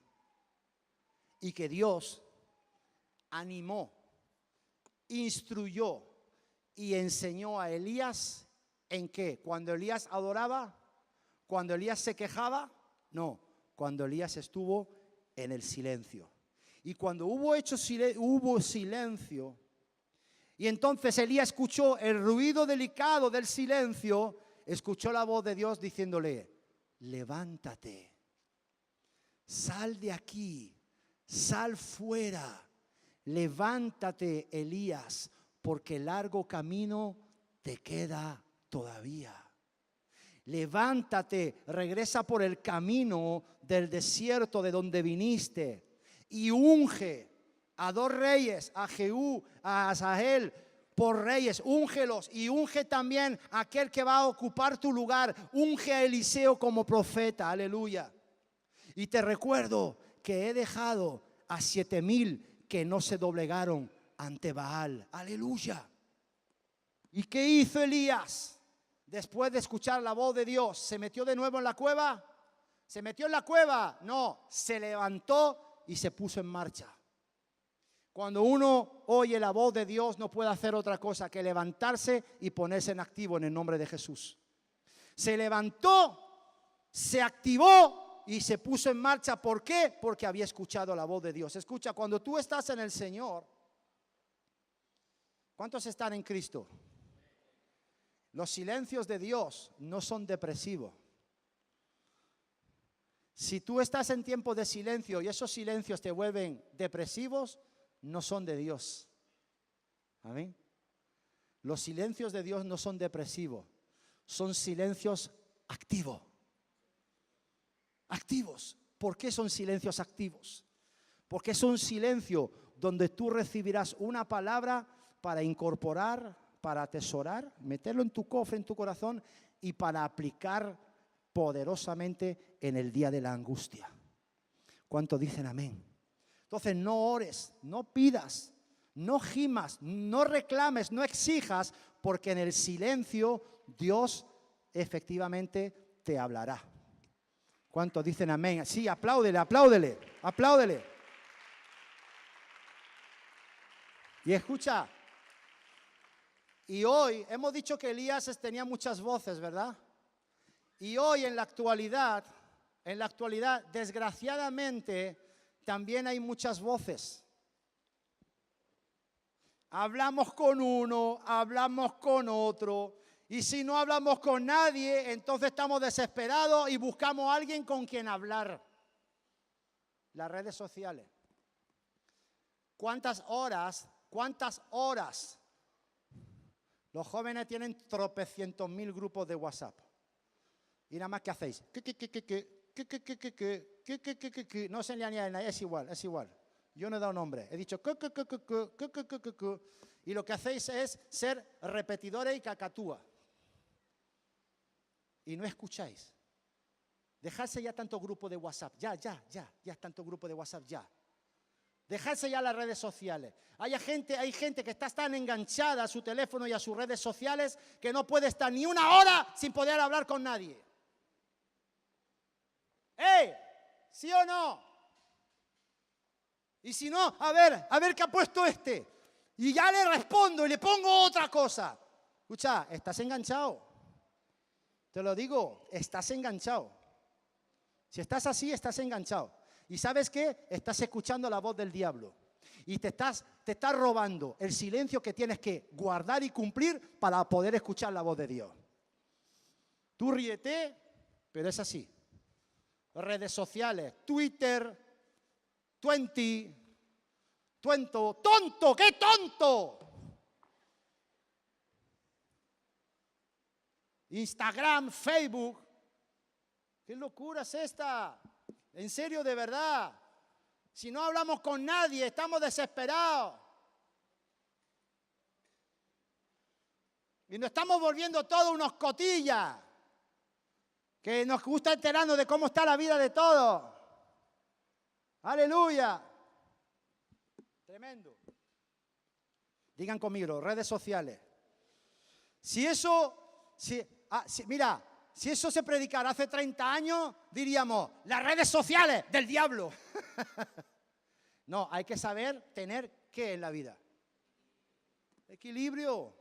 Y que Dios animó, instruyó y enseñó a Elías en qué. Cuando Elías adoraba, cuando Elías se quejaba, no. Cuando Elías estuvo en el silencio. Y cuando hubo silencio, y entonces Elías escuchó el ruido delicado del silencio, escuchó la voz de Dios diciéndole: levántate, sal de aquí, sal fuera, levántate, Elías, porque largo camino te queda todavía. Levántate, regresa por el camino del desierto de donde viniste y unge a dos reyes, a Jehú, a Asael, por reyes. Úngelos y unge también a aquel que va a ocupar tu lugar. Unge a Eliseo como profeta, aleluya. Y te recuerdo que he dejado a 7,000 que no se doblegaron ante Baal, aleluya. ¿Y qué hizo Elías? Después de escuchar la voz de Dios, ¿se metió de nuevo en la cueva? ¿Se metió en la cueva? No, se levantó y se puso en marcha. Cuando uno oye la voz de Dios, no puede hacer otra cosa que levantarse y ponerse en activo en el nombre de Jesús. Se levantó, se activó y se puso en marcha. ¿Por qué? Porque había escuchado la voz de Dios. Escucha, cuando tú estás en el Señor, ¿cuántos están en Cristo? Los silencios de Dios no son depresivos. Si tú estás en tiempo de silencio y esos silencios te vuelven depresivos, no son de Dios. Amén. Los silencios de Dios no son depresivos, son silencios activos. Activos. ¿Por qué son silencios activos? Porque es un silencio donde tú recibirás una palabra para incorporar, para atesorar, meterlo en tu cofre, en tu corazón y para aplicar poderosamente en el día de la angustia. ¿Cuánto dicen amén? Entonces no ores, no pidas, no gimas, no reclames, no exijas, porque en el silencio Dios efectivamente te hablará. ¿Cuántos dicen amén? Sí, apláudele, apláudele, apláudele. Y escucha, y hoy hemos dicho que Elías tenía muchas voces, ¿verdad? Y hoy en la actualidad, desgraciadamente, también hay muchas voces. Hablamos con uno, hablamos con otro, y si no hablamos con nadie, entonces estamos desesperados y buscamos a alguien con quien hablar. Las redes sociales. ¿Cuántas horas? Los jóvenes tienen tropecientos mil grupos de WhatsApp. Y nada más que hacéis. No sé ni a nadie, es igual. Yo no he dado nombre. He dicho y lo que hacéis es ser repetidores y cacatúa. Y no escucháis. Dejarse ya tanto grupo de WhatsApp. Ya, tanto grupo de WhatsApp, ya. Dejarse ya las redes sociales. Hay gente que está tan enganchada a su teléfono y a sus redes sociales que no puede estar ni una hora sin poder hablar con nadie. ¿Sí o no? Y si no, a ver qué ha puesto este. Y ya le respondo y le pongo otra cosa. Escucha, estás enganchado. Te lo digo, estás enganchado. Si estás así, estás enganchado. ¿Y sabes qué? Estás escuchando la voz del diablo. Y te estás robando el silencio que tienes que guardar y cumplir para poder escuchar la voz de Dios. Tú ríete, pero es así. Redes sociales, Twitter, tonto, ¡qué tonto! Instagram, Facebook. ¿Qué locura es esta? En serio, de verdad. Si no hablamos con nadie, estamos desesperados. Y nos estamos volviendo todos unos cotillas. Que nos gusta enterarnos de cómo está la vida de todos. Aleluya. Tremendo. Digan conmigo, redes sociales. Si eso se predicara hace 30 años, diríamos, las redes sociales del diablo. No, hay que saber tener qué en la vida. Equilibrio.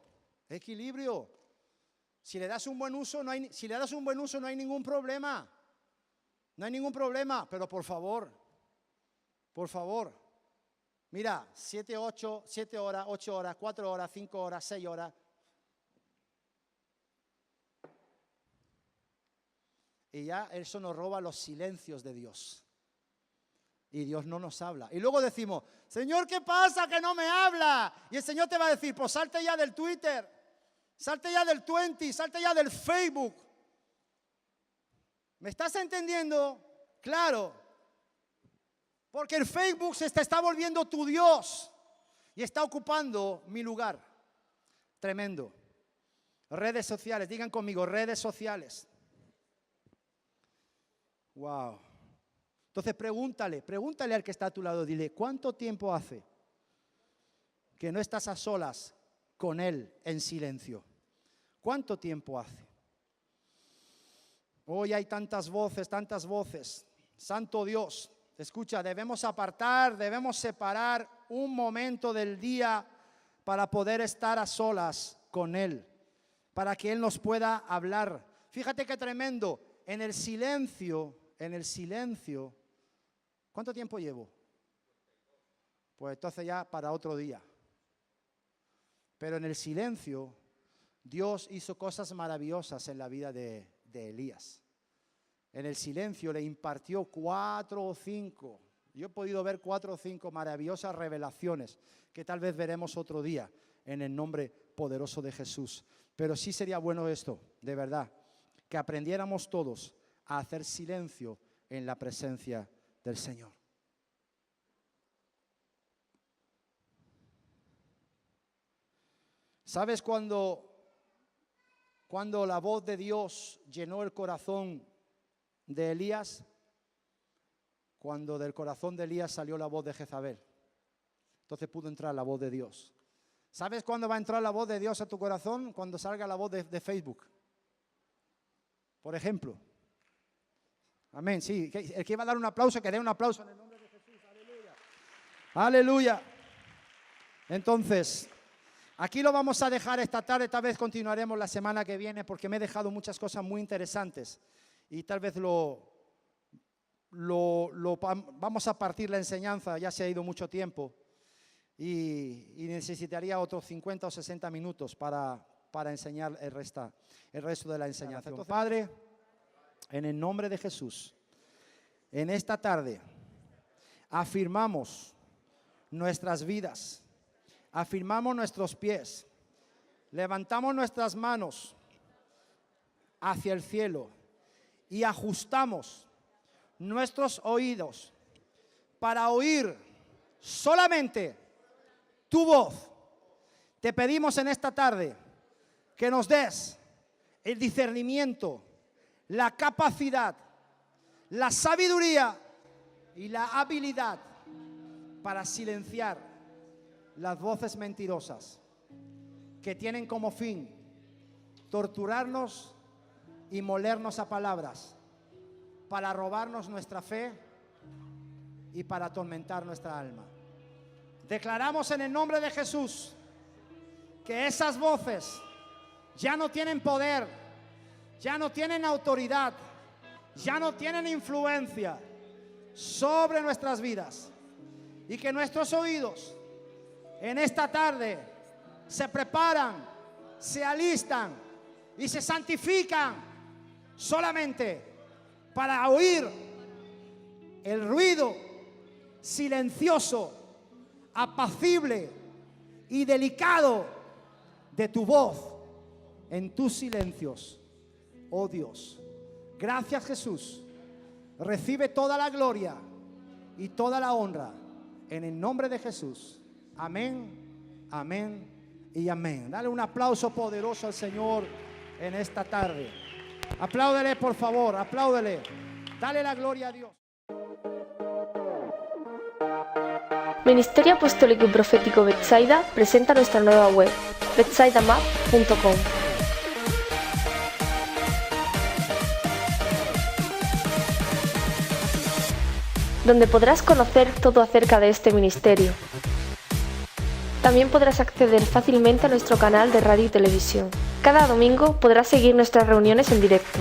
Si le das un buen uso, no hay ningún problema. No hay ningún problema, pero por favor. Mira, 7 horas, 8 horas, 4 horas, 5 horas, 6 horas. Y ya eso nos roba los silencios de Dios. Y Dios no nos habla. Y luego decimos, Señor, ¿qué pasa que no me habla? Y el Señor te va a decir, pues salte ya del Twitter, salte ya del 20, salte ya del Facebook. ¿Me estás entendiendo? Claro. Porque el Facebook se está volviendo tu Dios y está ocupando mi lugar. Tremendo. Redes sociales, digan conmigo, redes sociales. Wow. Entonces pregúntale al que está a tu lado, dile, ¿cuánto tiempo hace que no estás a solas con él en silencio? ¿Cuánto tiempo hace? Hoy hay tantas voces. Santo Dios. Escucha, debemos apartar, debemos separar un momento del día para poder estar a solas con Él, para que Él nos pueda hablar. Fíjate qué tremendo, en el silencio, ¿cuánto tiempo llevo? Pues entonces ya para otro día. Pero en el silencio, Dios hizo cosas maravillosas en la vida de Elías. En el silencio le impartió 4 o 5. Yo he podido ver 4 o 5 maravillosas revelaciones que tal vez veremos otro día en el nombre poderoso de Jesús. Pero sí sería bueno esto, de verdad, que aprendiéramos todos a hacer silencio en la presencia del Señor. ¿Sabes cuando la voz de Dios llenó el corazón de Elías? Cuando del corazón de Elías salió la voz de Jezabel. Entonces pudo entrar la voz de Dios. ¿Sabes cuándo va a entrar la voz de Dios a tu corazón? Cuando salga la voz de Facebook. Por ejemplo. Amén, sí. El que va a dar un aplauso, que dé un aplauso en el nombre de Jesús. Aleluya. Aleluya. Entonces, aquí lo vamos a dejar esta tarde. Tal vez continuaremos la semana que viene porque me he dejado muchas cosas muy interesantes. Y tal vez vamos a partir la enseñanza, ya se ha ido mucho tiempo y necesitaría otros 50 o 60 minutos para enseñar el resto de la enseñanza. Entonces, Padre, en el nombre de Jesús, en esta tarde afirmamos nuestras vidas, afirmamos nuestros pies, levantamos nuestras manos hacia el cielo y ajustamos nuestros oídos para oír solamente tu voz. Te pedimos en esta tarde que nos des el discernimiento, la capacidad, la sabiduría y la habilidad para silenciar las voces mentirosas que tienen como fin torturarnos y molernos a palabras, para robarnos nuestra fe y para atormentar nuestra alma. Declaramos en el nombre de Jesús que esas voces ya no tienen poder, ya no tienen autoridad, ya no tienen influencia sobre nuestras vidas, y que nuestros oídos en esta tarde se preparan, se alistan y se santifican solamente para oír el ruido silencioso, apacible y delicado de tu voz en tus silencios, oh Dios. Gracias, Jesús. Recibe toda la gloria y toda la honra en el nombre de Jesús. Amén, amén y amén. Dale un aplauso poderoso al Señor en esta tarde. Apláudele, por favor, apláudele. Dale la gloria a Dios. Ministerio Apostólico y Profético Betsaida presenta nuestra nueva web, betsaidamap.com. donde podrás conocer todo acerca de este ministerio. También podrás acceder fácilmente a nuestro canal de radio y televisión. Cada domingo podrás seguir nuestras reuniones en directo.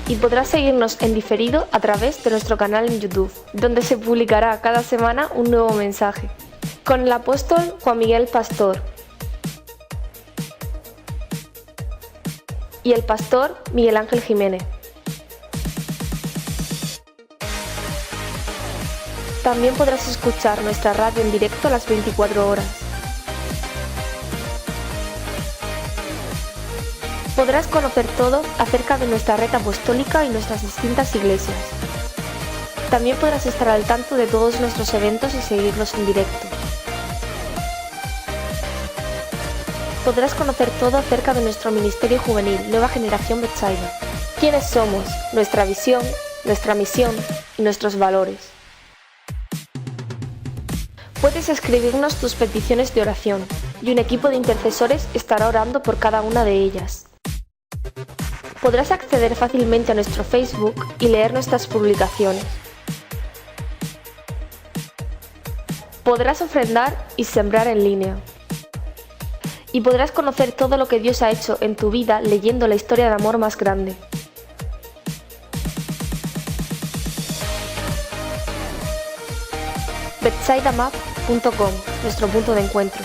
Y podrás seguirnos en diferido a través de nuestro canal en YouTube, donde se publicará cada semana un nuevo mensaje, con el apóstol Juan Miguel Pastor y el pastor Miguel Ángel Jiménez. También podrás escuchar nuestra radio en directo a las 24 horas. Podrás conocer todo acerca de nuestra red apostólica y nuestras distintas iglesias. También podrás estar al tanto de todos nuestros eventos y seguirlos en directo. Podrás conocer todo acerca de nuestro ministerio juvenil, Nueva Generación Betsaida. Quiénes somos, nuestra visión, nuestra misión y nuestros valores. Puedes escribirnos tus peticiones de oración y un equipo de intercesores estará orando por cada una de ellas. Podrás acceder fácilmente a nuestro Facebook y leer nuestras publicaciones. Podrás ofrendar y sembrar en línea. Y podrás conocer todo lo que Dios ha hecho en tu vida leyendo la historia de amor más grande. BethsaidaMap.com, nuestro punto de encuentro.